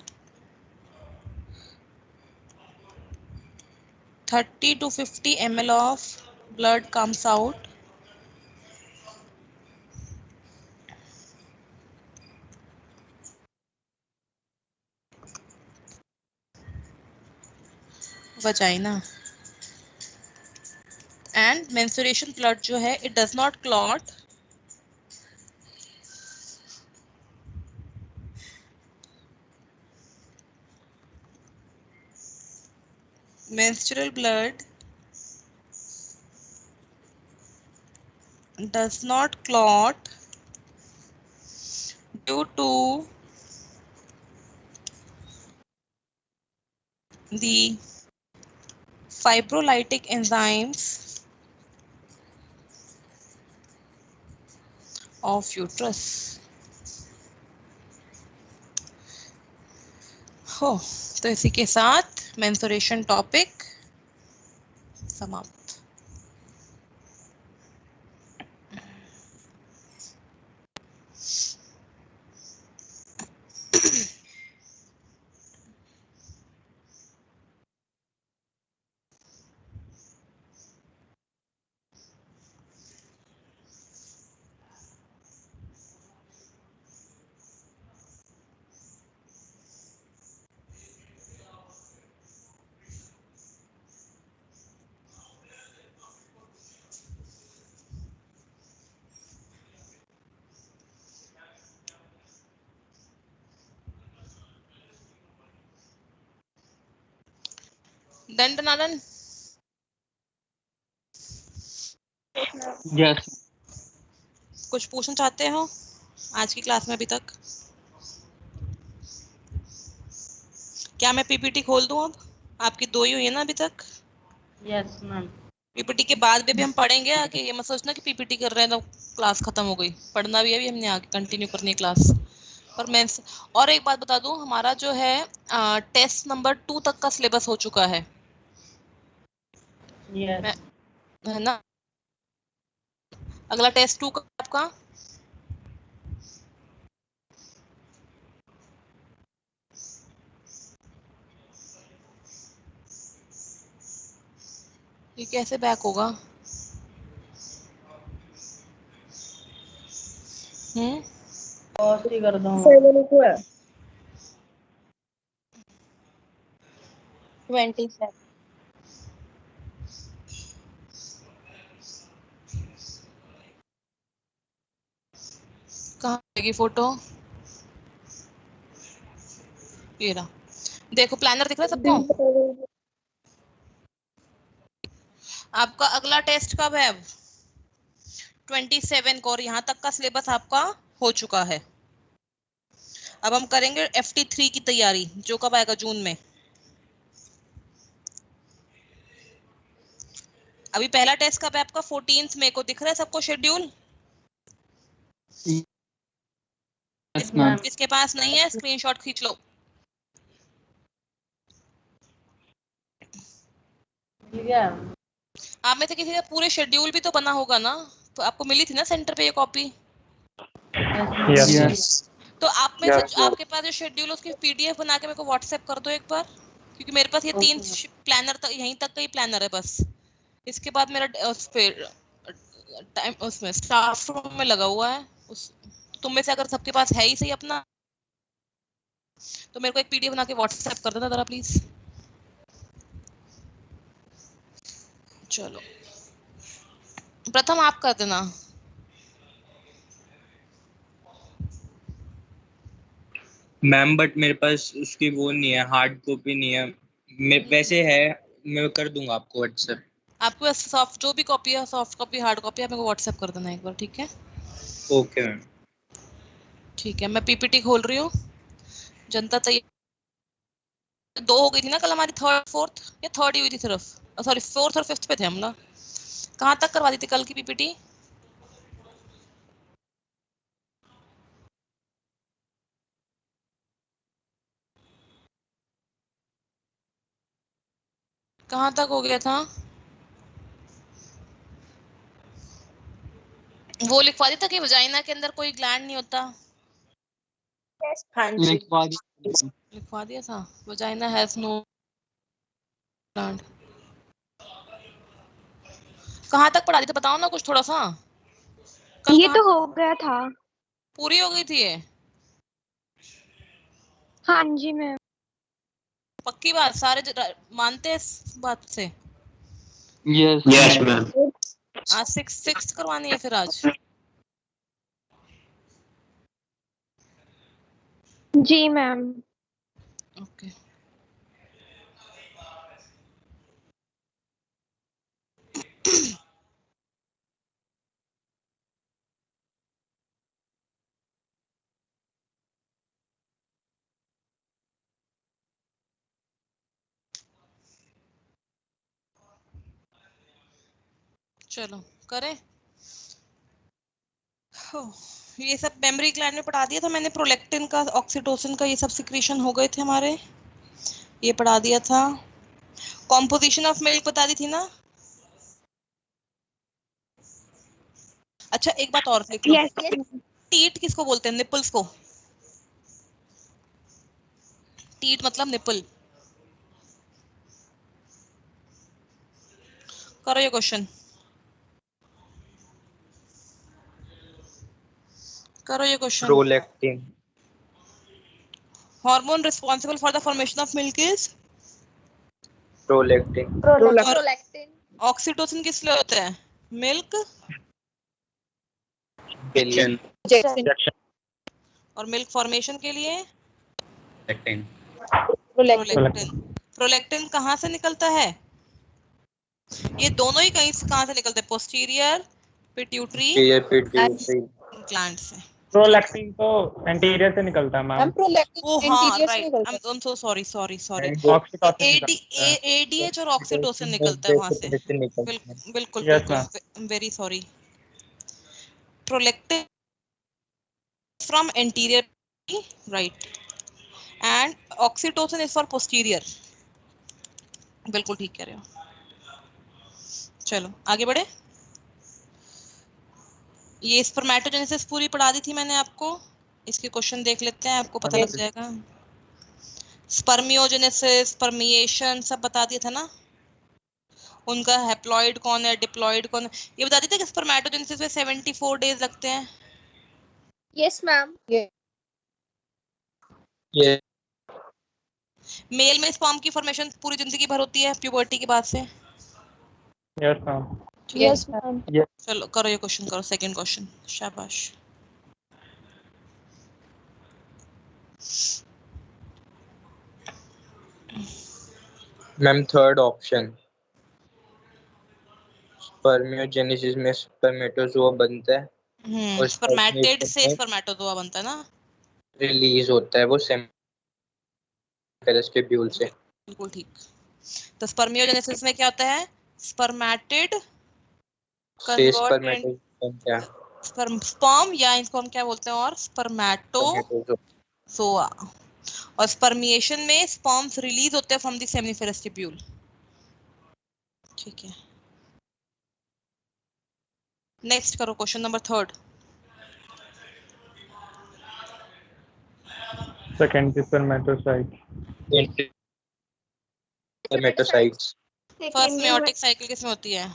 30 to 50 ml of blood comes out vagina and menstruation blood जो है it does not clot menstrual blood does not clot due to the fibrolytic enzymes of uterus। हो तो इसी के साथ मेंस्ट्रुएशन टॉपिक समाप्त। दंडनादन yes कुछ पूछना चाहते हो आज की क्लास में अभी तक? क्या मैं पीपीटी खोल दूं अब? आपकी 2 ही हुई है ना अभी तक? Yes ma'am. पीपीटी के बाद भी हम पढ़ेंगे आगे, ये मत सोचना कि पीपीटी कर रहे हैं तो क्लास खत्म हो गई। पढ़ना भी है, अभी हमने आगे कंटिन्यू करनी है क्लास। और मैं और एक बात बता दूं, हमारा जो है टेस्ट नंबर 2 तक का सिलेबस हो चुका है। यस है ना? अगला टेस्ट 2 का आपका ये कैसे बैक होगा? पॉज ही कर दूँ। 7 को है 27 कहाँ आएगी फोटो? ये रहा, देखो प्लानर दिख रहा है सबको? आपका अगला टेस्ट कब है? 27 को, और यहाँ तक का सिलेबस आपका हो चुका है। अब हम करेंगे FT3 की तैयारी, जो कब आएगा? जून में। अभी पहला टेस्ट कब है आपका? 14 मई को। दिख रहा है सबको शेड्यूल? किसके पास नहीं है स्क्रीनशॉट खींच लो। ठीक है। आप में से किसी का पूरे शेड्यूल भी तो बना होगा ना? तो आपको मिली थी ना सेंटर पे ये कॉपी? यस तो आप में से आपके पास जो शेड्यूल उसकी PDF बना के मेरे को व्हाट्सएप कर दो एक बार, क्योंकि मेरे पास ये 3 प्लानर तक, यहीं तक का ही प्लानर है बस। इसके बाद मेरा उस पे टाइम उसमें स्टाफ रूम में लगा हुआ है। उस तुम में से अगर सबके पास है ही सही अपना, तो मेरे को एक PDF बना के व्हाट्सएप कर देना जरा प्लीज। चलो प्रथम आप कर देना। मैम बट मेरे पास उसकी वो नहीं है, हार्ड कॉपी नहीं है। वैसे है, मैं कर दूंगा आपको व्हाट्सएप। आपको सॉफ्ट जो भी कॉपी है, सॉफ्ट कॉपी हार्ड कॉपी, आप मेरे को व्हाट्सएप कर देना एक बार, ठीक है? Okay ma'am. ठीक है, मैं PPT खोल रही हूँ। जनता तैयारी 2 हो गई थी ना कल हमारी, 3rd 4th या 3rd ही हुई थी सिर्फ? सॉरी 4th और 5th पे थे हम ना। कहाँ तक करवा दी थी कल की PPT? कहाँ तक हो गया था? वो लिखवा दी था कि वजाइना के अंदर कोई ग्लैंड नहीं होता? हाँ जी। लिखवा दिया था, वजाइना हैज नो ग्लैंड। कहाँ तक पढ़ा दी थी बताओ ना कुछ थोड़ा सा। ये तो हो गया था। पूरी हो गई थी ये? हाँ जी मैम। पक्की बात? सारे मानते हैं इस बात से? Yes ma'am. आज 6 करवानी है फिर आज? जी मैम। ओके चलो करें। ये सब मेमोरी ग्लैंड में पढ़ा दिया था मैंने। प्रोलेक्टिन का, ऑक्सीटोसिन का, ये सब सिक्रीशन हो गए थे हमारे, ये पढ़ा दिया था। कॉम्पोजिशन ऑफ मिल्क बता दी थी ना? अच्छा एक बात और लिख लो। टीट किसको बोलते हैं? निपल्स को। टीट मतलब निपल। करो ये क्वेश्चन, करो ये question. Prolactin. Hormone responsible for the formation of milk is prolactin. Oxytocin किस लिए होता है? मिल्क के लिए। और मिल्क फॉर्मेशन के लिए लेक्टिन। प्रोलेक्टिन। प्रोलेक्टिन कहाँ से निकलता है? ये दोनों ही कहाँ से निकलते हैं? पोस्टीरियर पिट्यूटरी ग्लैंड से। प्रोलैक्टिन तो एंटीरियर से निकलता है मैम। ओ हाँ right, I am so sorry ADH और ऑक्सीटोसिन निकलता है वहां से। बिल्कुल very sorry. Prolactin from anterior right, and oxytocin is for posterior. बिल्कुल ठीक कह रहे हो। चलो आगे बढ़े। ये स्पर्मेटोजेनेसिस पूरी पढ़ा दी थी मैंने आपको। इसके क्वेश्चन देख लेते हैं, आपको पता लग जाएगा। स्पर्मियोजेनेसिस, परमिएशन सब बता दिया था ना। उनका हैप्लॉइड कौन है, डिप्लॉइड कौन है, ये बता देते कि स्पर्मेटोजेनेसिस में 74 डेज लगते हैं। Yes ma'am. ये मेल में स्पर्म की फॉर्मेशन पूरी जिंदगी भर होती है प्यूबर्टी के बाद से। Yes ma'am. Yes ma'am. चलो करो ये क्वेश्चन, करो सेकंड क्वेश्चन, शाबाश। मैम थर्ड ऑप्शन, स्पर्मियोजेनेसिस में स्पर्मेटोजोआ बनता है और स्पर्मेटिड से स्पर्मेटोजोआ बनता है ना, रिलीज होता है वो सेमिफेरस ट्यूब्यूल से। बिल्कुल ठीक। तो स्पर्मियोजेनेसिस में क्या होता है, स्पर्मेटिड से स्पर्मेटोजोआ स्पर्म या इनको हम क्या बोलते हैं, और स्पर्मेटोजोआ। और स्पर्मिएशन में स्पर्म्स रिलीज होते हैं फ्रॉम द सेमिनिफेरस ट्यूब्यूल। ठीक है, नेक्स्ट करो question number third. Secondary spermatocyte. Spermatocytes. First meiotic cycle किसमें होती है?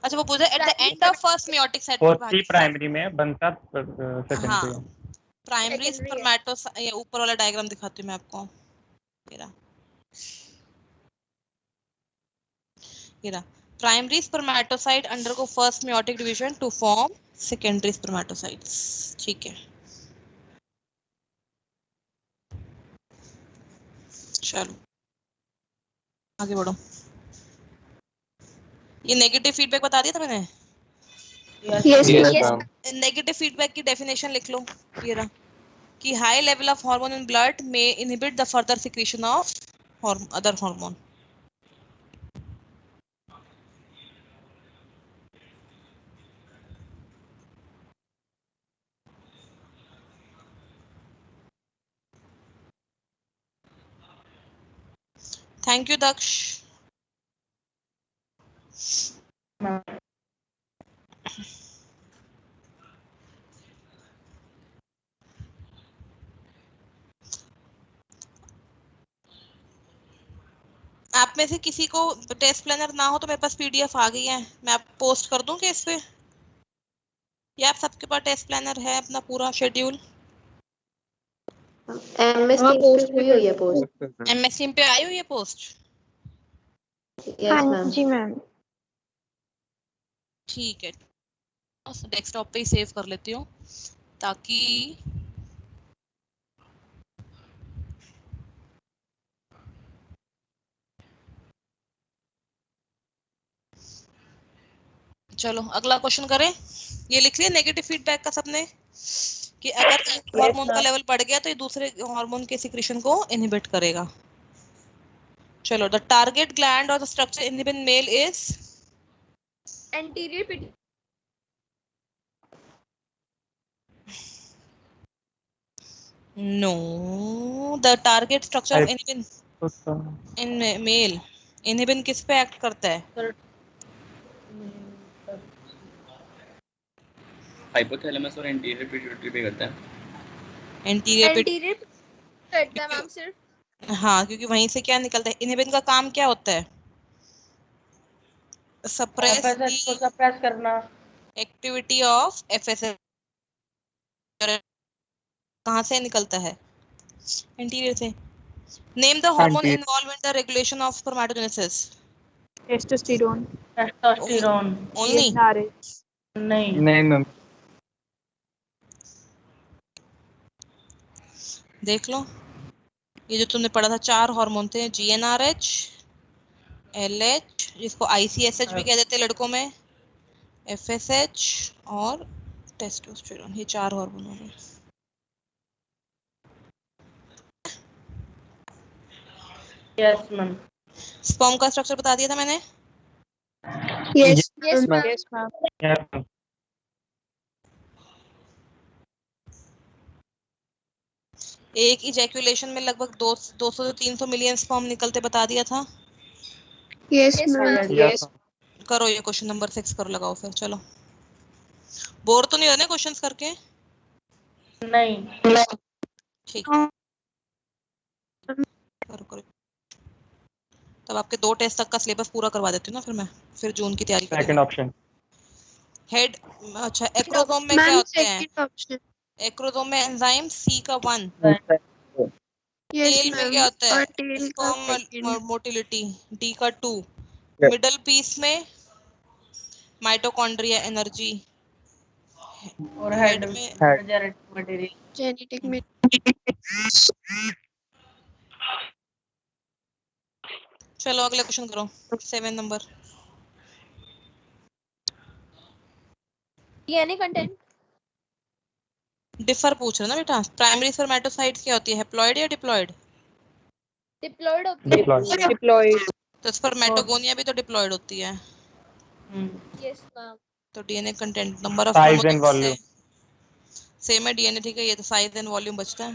अच्छा वो पूछा at the end of first meiotic cycle. Primary में बनता सेकेंडरी। हाँ, प्राइमरी स्पर्मेटोसाइट, ये ऊपर वाला डायग्राम दिखाती हूँ मैं आपको। ये primary spermatocyte undergo first meiotic division to form secondary spermatocytes. ठीक है, चलो आगे बढ़ो। ये नेगेटिव फीडबैक बता दिया था मैंने। यस नेगेटिव फीडबैक की डेफिनेशन लिख लो, ये रहा कि high level of hormone in blood में inhibit the further secretion of other hormone. Thank you Daksh. आप में से किसी को टेस्ट प्लानर ना हो तो मेरे पास पीडीएफ आ गई है, मैं आप पोस्ट कर दूं क्या इस पे, या आप सबके पास टेस्ट प्लानर है अपना पूरा शेड्यूल? एमएस टीम पे हुई है पोस्ट। एमएस टीम पे आई हुई है पोस्ट? Yes ma'am. जी मैम। ठीक है, डेस्कटॉप पे ही सेव कर लेती हूँ ताकि चलो अगला क्वेश्चन करें। ये लिख लिया नेगेटिव फीडबैक का सबने कि अगर एक हार्मोन का लेवल बढ़ गया तो ये दूसरे हार्मोन के सिक्रीशन को इनहिबिट करेगा। चलो, द टारगेट ग्लैंड और the structure inhibit male is anterior pituitary. No, the target structure of inhibin in male, inhibin किस पे एक्ट करता है? हाइपोथैलेमस और एंटीरियर पिट्यूटरी पे करता है। एंटीरियर करता है मैम सिर्फ। हाँ, क्योंकि वहीं से क्या निकलता है, इनहिबिन का काम क्या होता है? सप्रेस को सप्रेस करना। Activity of FSH. कहाँ से निकलता है? एंटीरियर से। Name the hormone involve in the regulation of spermatogenesis. Testosterone. Testosterone only? नहीं मैम। देख लो, ये जो तुमने पढ़ा था 4 हार्मोन थे, जीएनआरएच, एलएच जिसको आईसीएसएच भी कह देते हैं लड़कों में, एफएसएच और टेस्टोस्टेरोन, ये 4 हार्मोन हो गए। Yes ma'am. स्पर्म का स्ट्रक्चर बता दिया था मैंने। Yes ma'am. एक इजैक्यूलेशन में लगभग 200 से 300 मिलियन स्पर्म निकलते बता दिया था। Yes ma'am. करो ये क्वेश्चन नंबर 6 करो, लगाओ फिर। चलो, बोर तो नहीं हो रहे क्वेश्चंस करके? नहीं। ठीक, करो। तब आपके 2 टेस्ट तक का सिलेबस पूरा करवा देती हूँ ना फिर जून की तैयारी करेंगे। Second option. हेड अच्छा एक्रोसोम में क्या मैम होते हैं? Second option. एक्रोसोम में एंजाइम सी का 1, यस टेल में मैम क्या होता और है? टेल का स्पर्म सेकंड। मोटिलिटी डी का 2, Yes. मिडल पीस में माइटोकॉन्ड्रिया एनर्जी, और हेड हेड में जेनेटिक मटेरियल। जेनेटिक में चलो अगला क्वेश्चन करो 7 नंबर। DNA content. डिफर पूछ रहे ना बेटा। प्राइमरी स्पर्मेटोसाइट्स क्या होती है? हैप्लॉइड या डिप्लॉइड? डिप्लॉयड होती है। डिप्लॉयड। डिप्लॉयड। तो स्पर्मेटोगोनिया भी तो डिप्लॉयड होती है। Yes ma'am. तो DNA content number of size and volume. Same है डीएनए, ठीक है। ये तो साइज एंड वॉल्यूम बचता है।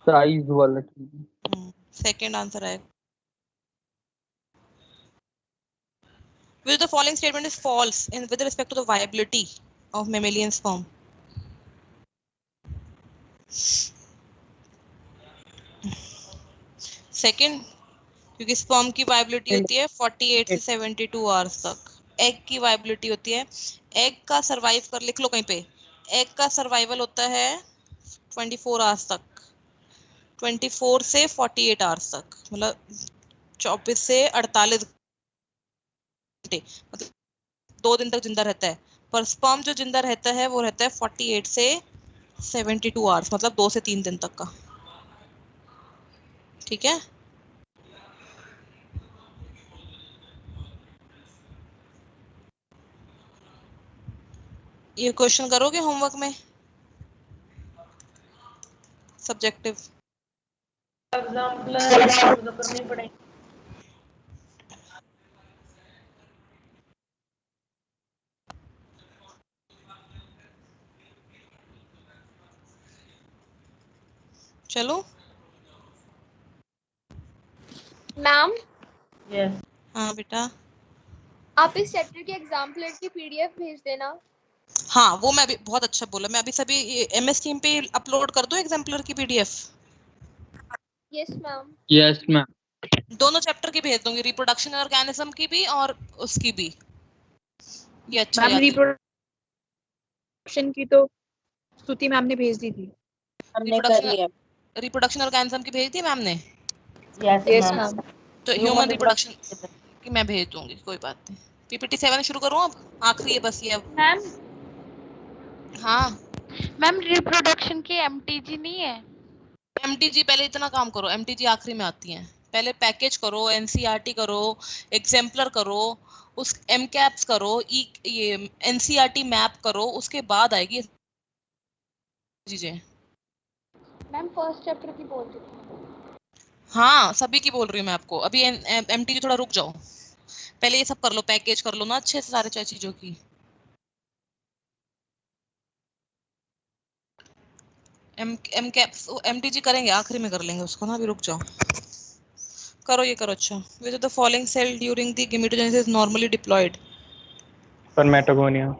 साइज वाला सेकंड आंसर है। Which of the following statement is false in with respect to the viability of mammalian sperm? Second, क्योंकि स्पर्म की वाइबिलिटी होती है 48 से 72 आवर्स तक। एग की वाइबिलिटी होती है, एग का सर्वाइव कर, लिख लो कहीं पे, एग का सर्वाइवल होता है 24 आवर्स तक, 24 से 48 आवर्स तक, मतलब 24 से 48 घंटे, मतलब 2 दिन तक जिंदा रहता है। पर स्पर्म जो जिंदा रहता है वो रहता है 48 से 72 आवर्स, मतलब 2 से 3 दिन तक का। ठीक है। ये क्वेश्चन करोगे होमवर्क में? सब्जेक्टिव एग्जाम्पल तो करनी पड़ेगी। चलो। Ma'am yes. हाँ बेटा। आप इस चैप्टर के एग्जाम्पलर की पीडीएफ भेज देना। हाँ वो मैं भी बहुत अच्छा बोला, मैं अभी सभी एमएस टीम पे अपलोड कर दूं एग्जाम्पलर की PDF. Yes ma'am. Yes ma'am. दोनों चैप्टर की भेज दूंगी, रिप्रोडक्शन ऑर्गेनिज्म की भी और उसकी भी। ये अच्छा मैम याद है। रिप्रोडक्शन की तो स्तुति मैम ने भेज दी थी। हमने कर लिया। रिप्रोडक्शन ऑर्गेनिज्म की भेज दी मैम ने। Yes ma'am. तो ह्यूमन रिप्रोडक्शन की मैं भेज दूंगी, कोई बात नहीं। पीपीटी 7 शुरू करूं अब? आखिरी है बस ये अब। मैम हाँ मैम रिप्रोडक्शन की एमटीजी नहीं है? एमटीजी पहले इतना काम करो, एमटीजी आखिरी में आती है। पहले पैकेज करो, एनसीईआरटी करो, एग्जाम्पलर करो, उस एमकैप्स करो, ये एनसीईआरटी मैप करो, उसके बाद आएगी चीजें। मैम फर्स्ट चैप्टर की बोल रही हूँ। हाँ सभी की बोल रही हूँ मैं आपको। अभी एमटीजी थोड़ा रुक जाओ, पहले ये सब कर लो, पैकेज कर लो ना अच्छे से सारे चीजों की। एमटीजी करेंगे आखिरी में, कर लेंगे उसको ना, अभी रुक जाओ। करो ये करो। अच्छा, which of the following cell during the gametogenesis is normally diploid? Spermatogonia.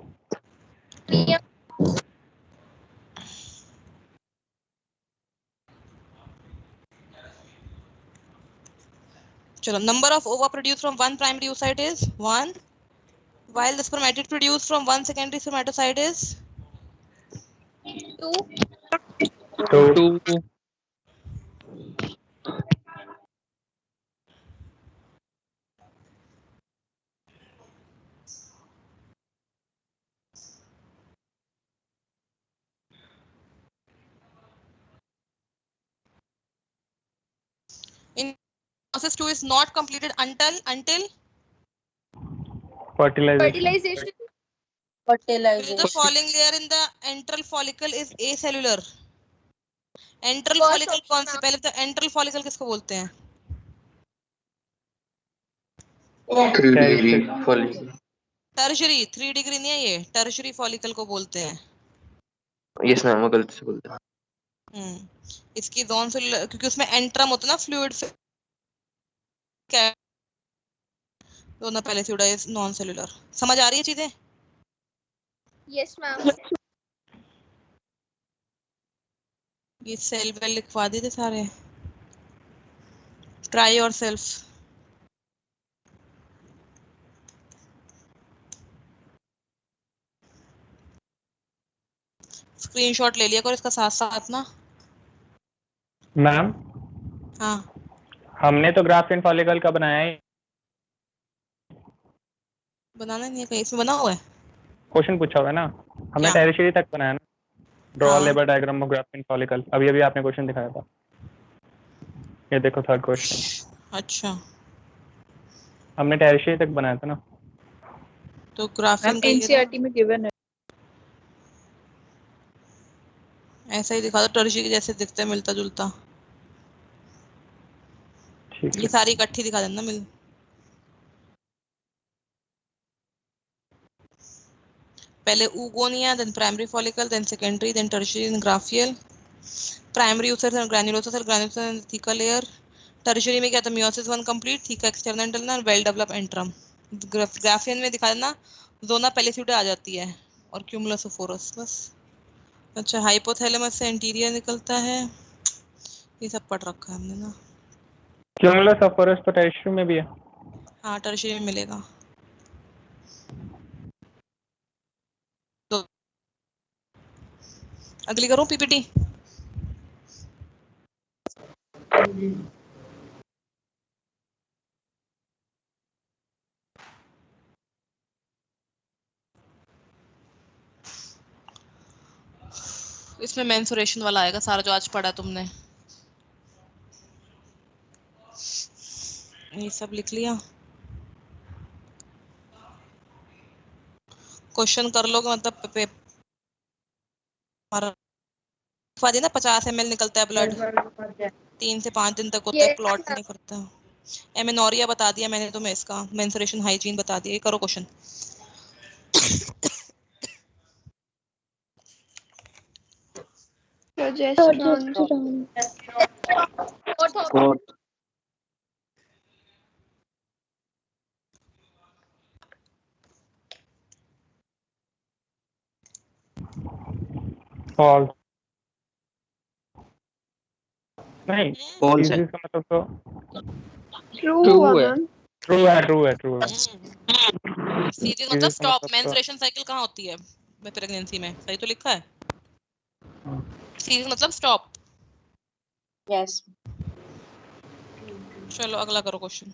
चलो, number of ova produced from one primary oocyte is 1, while the spermatid produced from one secondary spermatocyte is 2. 2. in process 2 is not completed until fertilization. which of the following layer in the antral follicle is acellular? Enteral follicle कौन से? पहले तो enteral follicle किसको बोलते हैं? Tertiary. 3 degree नहीं है ये, टर्शरी फॉलिकल को बोलते हैं। यस मैम, मैं गलती से बोलता हूँ। इसकी जोन से, क्योंकि उसमें एंट्रम होता है ना फ्लूइड से, क्या दोनों पहले से उड़ा, नॉन सेलुलर। समझ आ रही है चीजें? Yes ma'am. ये सेल वेल लिखवा दिए थे सारे। Try yourself. स्क्रीनशॉट ले लिया करो इसका साथ साथ ना। मैम हाँ हमने तो ग्राफिन फॉलिकल का बनाया है, बनाना नहीं है कहीं, इसमें बना हुआ है। क्वेश्चन पूछा होगा ना, हमने क्या? टेरिशरी तक बनाया ना, ड्रॉ हाँ। Labour diagram of graphene follicle. अभी अभी आपने क्वेश्चन दिखाया था, ये देखो थर्ड क्वेश्चन। अच्छा हमने टेरिशरी तक बनाया था ना। तो ग्राफिन का ये एनसीईआरटी में गिवन है। ऐसा ही दिखा दो, टर्शी के जैसे दिखता है, मिलता जुलता। ठीक ये है। सारी इकट्ठी दिखा देना मिल। पहले oogonia, then primary follicle, then secondary, then tertiary, then Graafian. Primary यूसर, then granulosa cell, granulosa then theca layer. Tertiary में क्या था, meiosis 1 complete, theca external internal, well develop antrum. Graafian में दिखा देना जोना पेलिसिडा आ जाती है और क्यूमुलस ओफोरस बस। अच्छा हाइपोथैलेमस से इंटीरियर निकलता है, ये सब पढ़ रखा है हमने ना। क्यूमुलस ओफोरस तो टेरिशरी में भी है। हाँ टर्शियरी में मिलेगा। तो अगली करूं पीपीटी। इसमें मेंसुरेशन वाला आएगा सारा जो आज पढ़ा तुमने, ये सब लिख लिया। क्वेश्चन कर लोगे मतलब हमारा ना 50 ml निकलता है ब्लड, 3 से 5 दिन तक होता है, क्लॉट नहीं करता। एमेनोरिया बता दिया मैंने तुम्हें, इसका मेंसुरेशन हाइजीन बता दिया। ये करो क्वेश्चन। फॉल्स नहीं, फॉल्स है। इसका मतलब तो ट्रू है। ट्रू है, ट्रू है, ट्रू है। सीरीज मतलब इसका स्टॉप। मतलब तो मेंसुरेशन साइकिल कहाँ होती है प्रेगनेंसी में, सही तो लिखा है। सीरीज मतलब स्टॉप। यस। चलो अगला करो क्वेश्चन।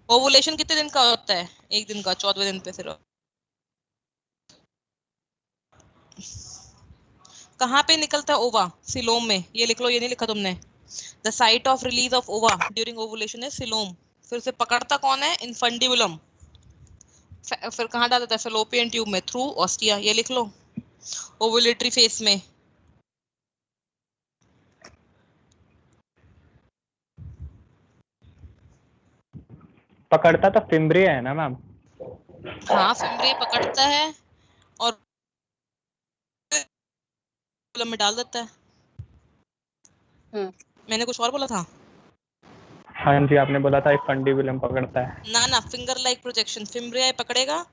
ओवुलेशन कितने दिन का होता है? 1 दिन का, 14वें दिन पे सिर्फ। कहाँ पे निकलता है ओवा? सिलोम में। ये लिख लो, ये नहीं लिखा तुमने। The site of release of ओवा ड्यूरिंग ओवुलेशन है सिलोम। फिर से पकड़ता कौन है? इनफंडिबुलम। फिर कहाँ डाल देता है? फेलोपियन ट्यूब में, थ्रू ऑस्टिया। ये लिख लो ओवुलेटरी फेस में। पकड़ता तो फिम्ब्रिया है ना मैम। हाँ फिम्ब्रिया पकड़ता है और में डाल देता है। मैंने कुछ और बोला था? हाँ जी, आपने बोला था एक फंडिबुलम पकड़ता है। ना ना, फिंगर लाइक प्रोजेक्शन। फिम्ब्रिया पकड़ेगा,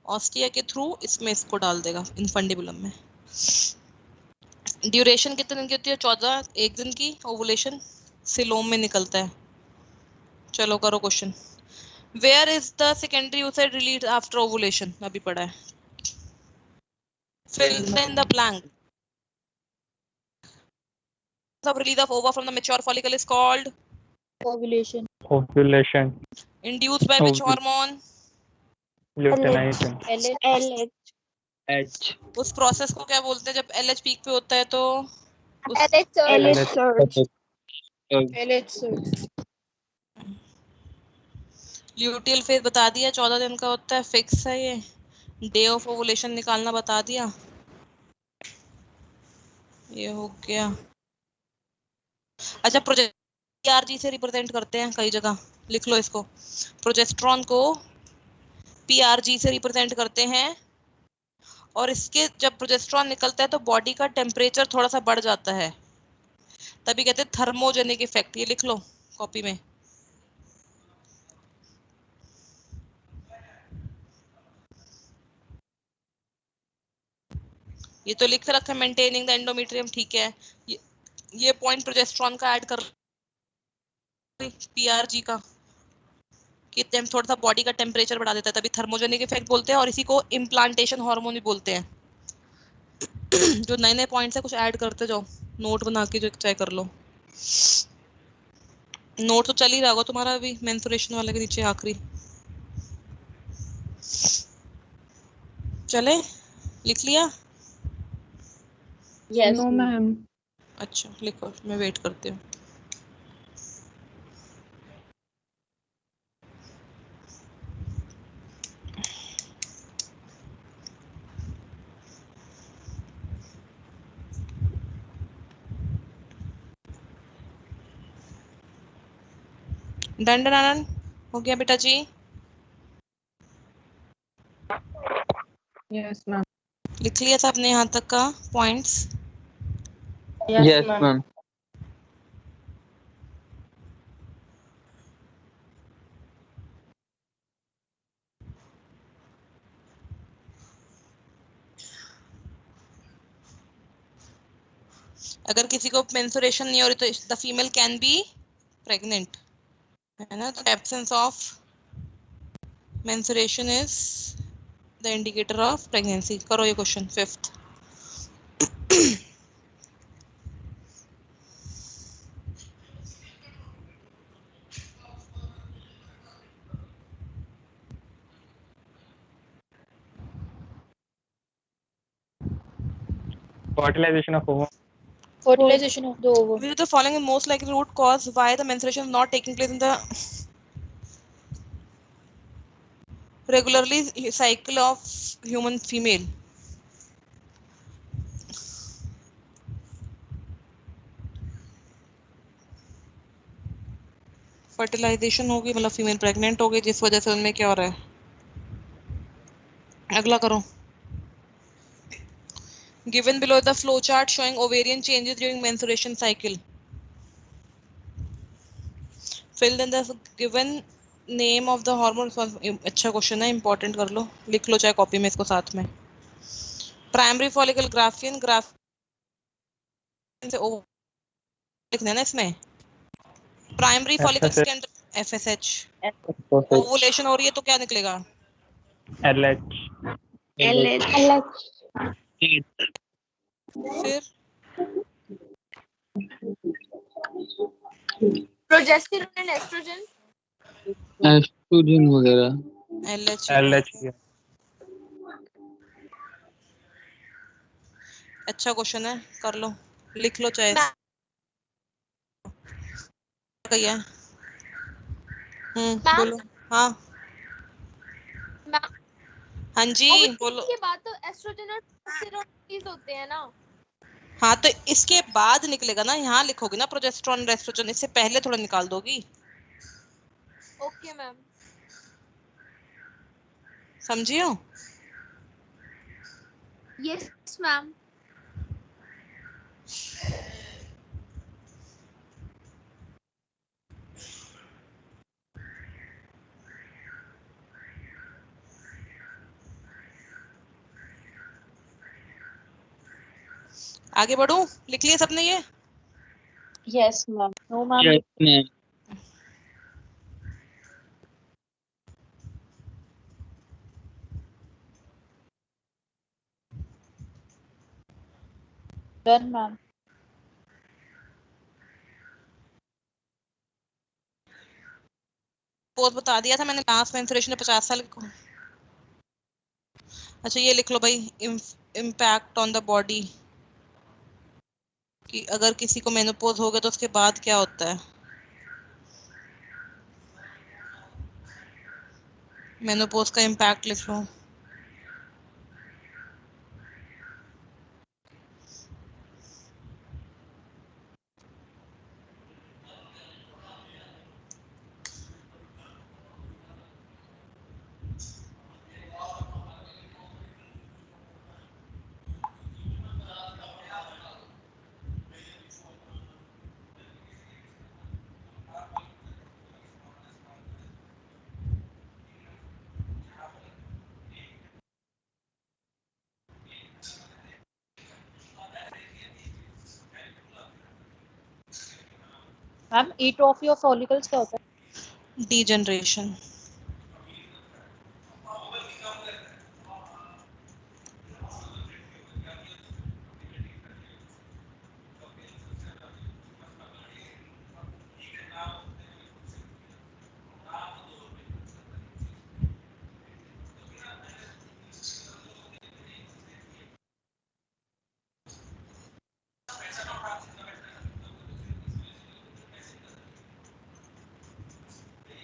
ऑस्टिया के थ्रू इसमें इसको डाल देगा इनफंडिबुलम में। ड्यूरेशन कितने दिन की होती है? 14, 1 दिन की। ओवुलेशन सिलोम में निकलता है। चलो करो question. Where is the secondary oocyte release after ovulation? अभी पढ़ा है। fill in the blank. The release of ova from the mature follicle is called ovulation. Ovulation. induced by which hormone? ल्यूटेनाइजिन। LH H. उस process को क्या बोलते हैं जब LH peak पे होता है? तो ल्यूटियल फेज बता दिया, 14 दिन का होता है, फिक्स है ये। डे ऑफ ओवुलेशन निकालना बता दिया, ये हो गया। अच्छा PRG से रिप्रेजेंट करते हैं कई जगह, लिख लो इसको। प्रोजेस्टेरॉन को PRG से रिप्रेजेंट करते हैं, और इसके जब प्रोजेस्टेरॉन निकलता है तो बॉडी का टेम्परेचर थोड़ा सा बढ़ जाता है, तभी कहते हैं थर्मोजेनिक इफेक्ट। ये लिख लो कॉपी में। ये तो लिख रखा है मेंटेनिंग द एंडोमेट्रियम, ठीक है। ये पॉइंट प्रोजेस्टेरॉन का ऐड कर पीआरजी का कि थोड़ा सा बॉडी का टेम्परेचर बढ़ा देता है, तभी थर्मोजेनिक इफेक्ट बोलते हैं, और इसी को इम्प्लांटेशन हार्मोन भी बोलते हैं। जो नए नए पॉइंट्स है कुछ ऐड करते जाओ, नोट बना के जो चेक कर लो। नोट तो चल ही रहा होगा तुम्हारा अभी मेंस्ट्रुएशन वाले के नीचे आखिरी। चले, लिख लिया? Yes no ma'am. अच्छा लिखो, मैं वेट करती हूँ। डन डन डन हो गया बेटा जी? Yes ma'am. लिख लिया था आपने यहाँ तक का पॉइंट्स? Yes ma'am. अगर किसी को मेंस्ट्रुएशन नहीं हो रही तो the female can be pregnant, है ना? तो absence of menstruation is the indicator of pregnancy. करो ये question 5th। Fertilization of ovum. Fertilization of the ovum. Which of the following is most likely root cause why the menstruation is not taking place in the regularly cycle of human female? Fertilization होगी, मतलब female pregnant हो गई, जिस वजह से उनमें क्या हो रहा है। अगला करो। Given below the flow chart showing ovarian changes during menstruation cycle. Fill in the given name of the hormone. अच्छा क्वेश्चन है, इंपॉर्टेंट कर लो, लिख लो चाहे कॉपी में इसको साथ में। प्राइमरी फॉलिकल ग्राफियन, ग्राफियन से ओवम लिखना है ना इसमें। प्राइमरी फॉलिकल के अंदर एफएसएच। ओवुलेशन हो रही है तो क्या निकलेगा? LH. फिर प्रोजेस्टेरोन एंड एस्ट्रोजन। एस्ट्रोजन वगैरह। LH. अच्छा क्वेश्चन है, कर लो, लिख लो चाहे। क्या? बोलो। हाँ हाँ जी बोलो। के बाद तो एस्ट्रोजन और प्रोजेस्टेरोन रिलीज होते हैं ना? हाँ तो इसके बाद निकलेगा ना, यहाँ लिखोगे ना प्रोजेस्टेरोन एस्ट्रोजन, इससे पहले थोड़ा निकाल दोगी। Okay ma'am. समझियो? Yes ma'am. आगे बढ़ू? लिख लिया सबने ये? Yes ma'am. No ma'am. Yes ma'am. Done ma'am. पोज बता दिया था मैंने, लास्ट मेंस्ट्रुएशन 50 साल को। अच्छा ये लिख लो भाई, इम्पैक्ट ऑन द बॉडी, कि अगर किसी को मेनोपॉज हो गया तो उसके बाद क्या होता है। मेनोपॉज का इम्पैक्ट लिख लो। मैम एट्रोफी ऑफ फॉलिकल्स क्या होता है? डीजनरेशन।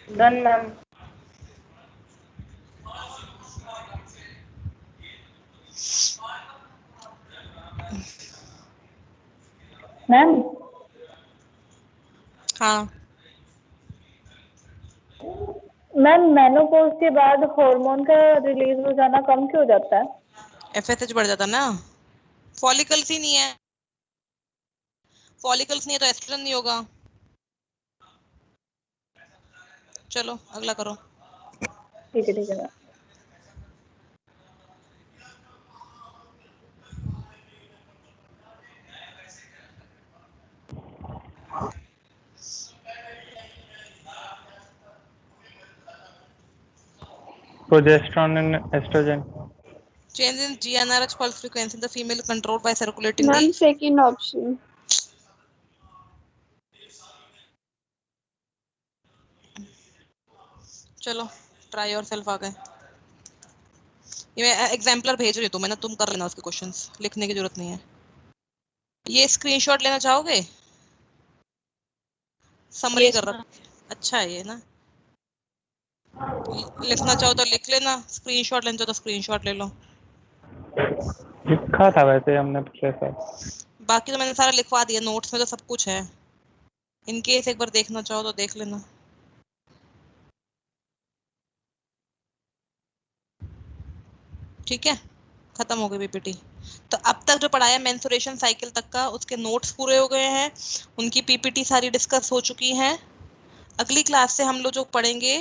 Done ma'am. मैम हाँ मैम मेनोपॉज के बाद हार्मोन का रिलीज हो जाना कम क्यों हो जाता है? FSH बढ़ जाता ना, फॉलिकल्स ही नहीं है, फॉलिकल्स नहीं है तो एस्ट्रोजन नहीं होगा। चलो अगला करो। ठीक है ma'am. Progesterone and estrogen. Change in GnRH pulse frequency in the female controlled by circulating ma'am the second option. चलो ट्राई योर सेल्फ आ गए। ये मैं एग्जाम्पलर भेज रही हूँ तुम्हें ना, तुम कर लेना उसके क्वेश्चंस, लिखने की जरूरत नहीं है। ये स्क्रीनशॉट लेना चाहोगे? समरी कर रहा, अच्छा है ये ना, लिखना चाहो तो लिख लेना, स्क्रीनशॉट लेना चाहो तो स्क्रीनशॉट ले लो। लिखा था वैसे हमने पिछले साल। बाकी तो मैंने सारा लिखवा दिया, नोट्स में तो सब कुछ है, इन केस एक बार देखना चाहो तो देख लेना। ठीक है, खत्म हो गई पीपीटी। तो अब तक जो पढ़ाया मेंस्ट्रुएशन साइकिल तक का, उसके नोट्स पूरे हो गए हैं, उनकी पीपीटी सारी डिस्कस हो चुकी हैं। अगली क्लास से हम लोग जो पढ़ेंगे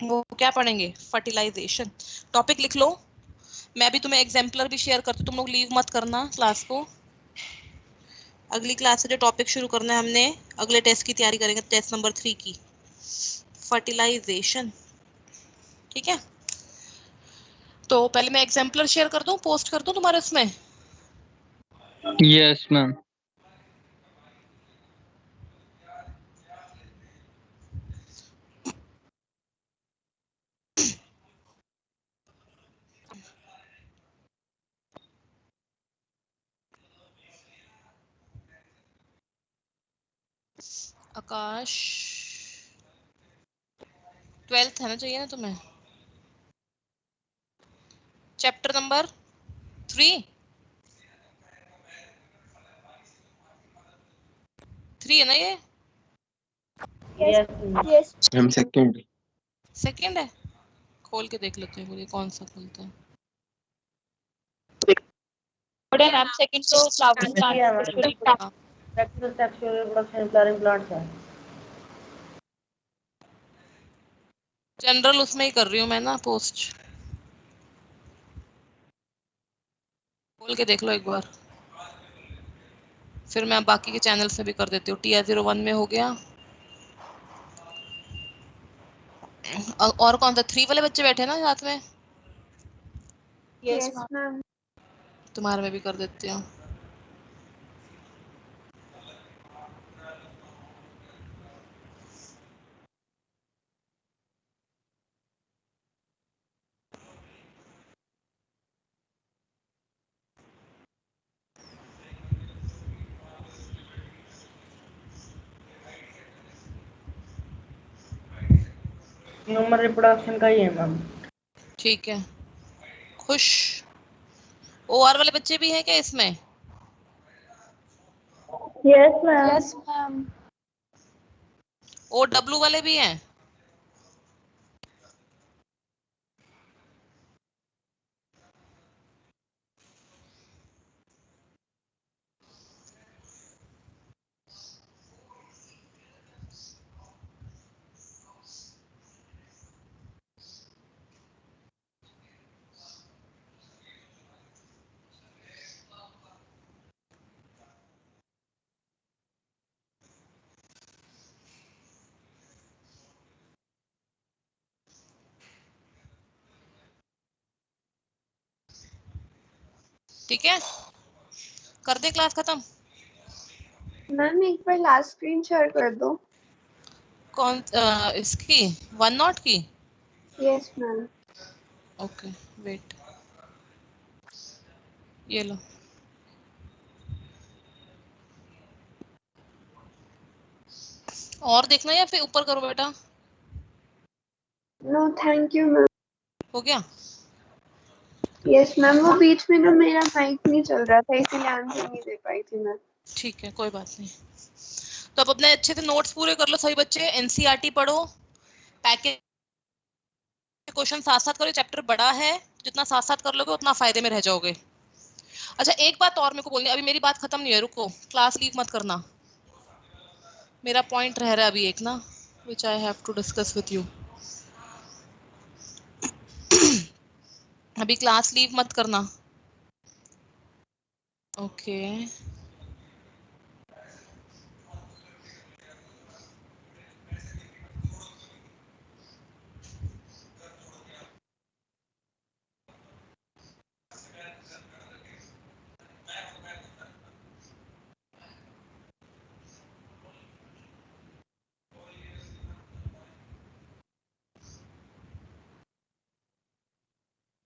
वो क्या पढ़ेंगे? फर्टिलाइजेशन। टॉपिक लिख लो, मैं भी तुम्हें एग्जाम्पलर भी शेयर करती हूँ, तुम लोग लीव मत करना क्लास को। अगली क्लास से जो टॉपिक शुरू करना है हमने, अगले टेस्ट की तैयारी करेंगे, टेस्ट नंबर 3 की, फर्टिलाइजेशन। ठीक है, तो पहले मैं एग्जाम्पलर शेयर कर दूं, पोस्ट कर दूं तुम्हारे उसमें? Yes ma'am. आकाश 12th है ना, चाहिए ना तुम्हें? चैप्टर नंबर 3 है ना ये? यस हम सेकंड। सेकंड है, खोल के देख लेते हैं ये कौन सा खुलता है। मैम सेकंड तो flowering plant sexual reproduction flowering plants है। जनरल उसमें ही कर रही हूँ मैं ना पोस्ट, खोल के देख लो एक बार, फिर मैं बाकी के चैनल से भी कर देती हूँ। TR01 में हो गया, और कौन सा 3 वाले बच्चे बैठे ना साथ में? Yes ma'am. तुम्हारे में भी कर देती हूँ। ह्यूमन रिप्रोडक्शन का ही है मैम। ठीक है, खुश। OR वाले बच्चे भी हैं क्या इसमें? Yes ma'am. Yes ma'am. OW वाले भी हैं? ठीक है, कर दे क्लास खत्म। मैम एक बार लास्ट स्क्रीन शेयर कर दो। कौन इसकी वन नॉट की? Yes ma'am. ओके वेट, ये लो। और देखना या फिर ऊपर करो बेटा? No thank you ma'am. हो गया? यस मैम, वो बीच में ना मेरा माइक नहीं चल रहा था इसीलिए आंसर नहीं दे पाई थी मैं। ठीक है, कोई बात नहीं। तो अब अपने अच्छे से नोट्स पूरे कर लो सभी बच्चे, एनसीईआरटी पढ़ो, पैकेज क्वेश्चन साथ साथ करो। चैप्टर बड़ा है, जितना साथ साथ कर लोगे उतना फायदे में रह जाओगे। अच्छा एक बात और मेरे को बोलनी, अभी मेरी बात खत्म नहीं है, रुको, क्लास लीव मत करना, मेरा पॉइंट रह रहा है अभी एक ना, which I have to discuss with you. अभी क्लास लीव मत करना। ओके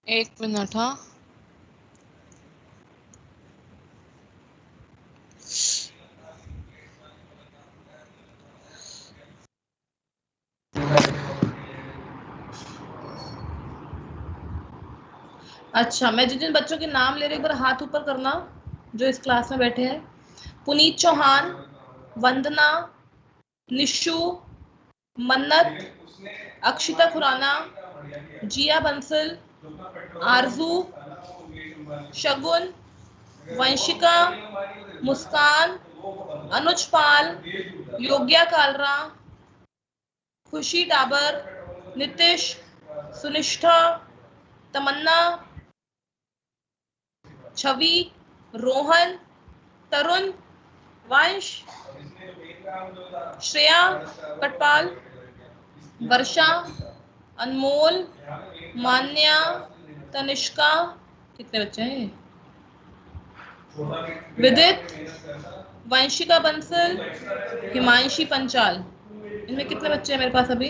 एक मिनट। हाँ अच्छा, मैं जिन जिन बच्चों के नाम ले रही हूँ एक बार हाथ ऊपर करना जो इस क्लास में बैठे हैं। पुनीत चौहान, वंदना, निशु, मन्नत, अक्षिता खुराना, जिया बंसल, आरजू, शगुन, वंशिका, मुस्कान, अनुज पाल, योग्या कालरा, खुशी डाबर, नितिश, सुनिष्ठा, तमन्ना, छवि, रोहन, तरुण, वंश, श्रेया कटपाल, वर्षा, अनमोल, मान्या, तनिष्का, कितने बच्चे हैं ये? विदित, वंशिका बंसल, हिमांशी पंचाल, इनमें कितने बच्चे हैं मेरे पास अभी?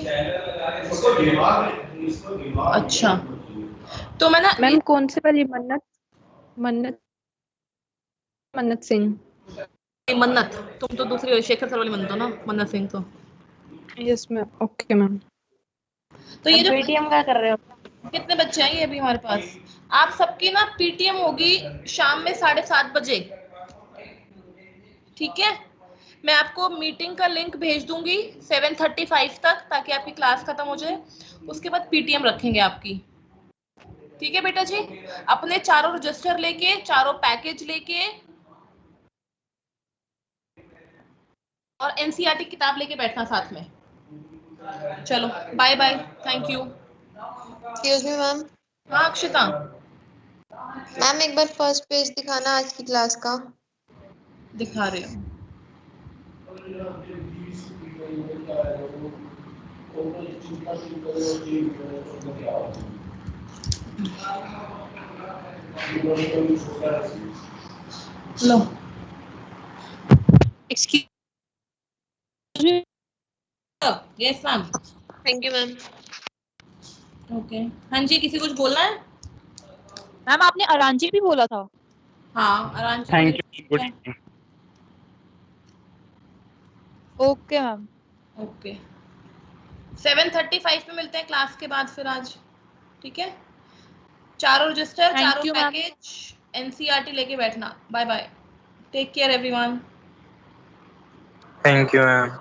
अच्छा तो मैं ना मैम कौन से वाली? मन्नत मन्नत मन्नत सिंह। मन्नत, तुम तो दूसरी वाली शेखर सर वाली मन्नत हो ना, मन्नत सिंह तो। Yes ma'am, okay ma'am. तो ये जो पेटीएम क्या कर रहे हो? कितने बच्चे हैं ये अभी हमारे पास? आप सबकी ना पीटीएम होगी शाम में 7:30 बजे, ठीक है? मैं आपको मीटिंग का लिंक भेज दूंगी 7:35 तक, ताकि आपकी क्लास खत्म हो जाए। उसके बाद पीटीएम रखेंगे आपकी, ठीक है बेटा जी? अपने चारों रजिस्टर लेके, चारों पैकेज लेके और एनसीईआरटी किताब लेके बैठना साथ में। चलो bye bye, thank you. Excuse me ma'am. हाँ अक्षिता, मैम एक बार फर्स्ट पेज दिखाना आज की क्लास का। दिखा रही हूँ। लो excuse me. Yes ma'am. Thank you ma'am. Okay हाँ जी, किसी कुछ बोलना है? मैम आपने अरांजी भी बोला था। हाँ Aranshi, thank you, good evening. Okay ma'am. Okay 7:35 में मिलते हैं क्लास के बाद फिर आज, ठीक है? चारों रजिस्टर, Thank चारों you, ma'am. पैकेज, एनसीईआरटी लेके बैठना। Bye bye, take care everyone. Thank you ma'am.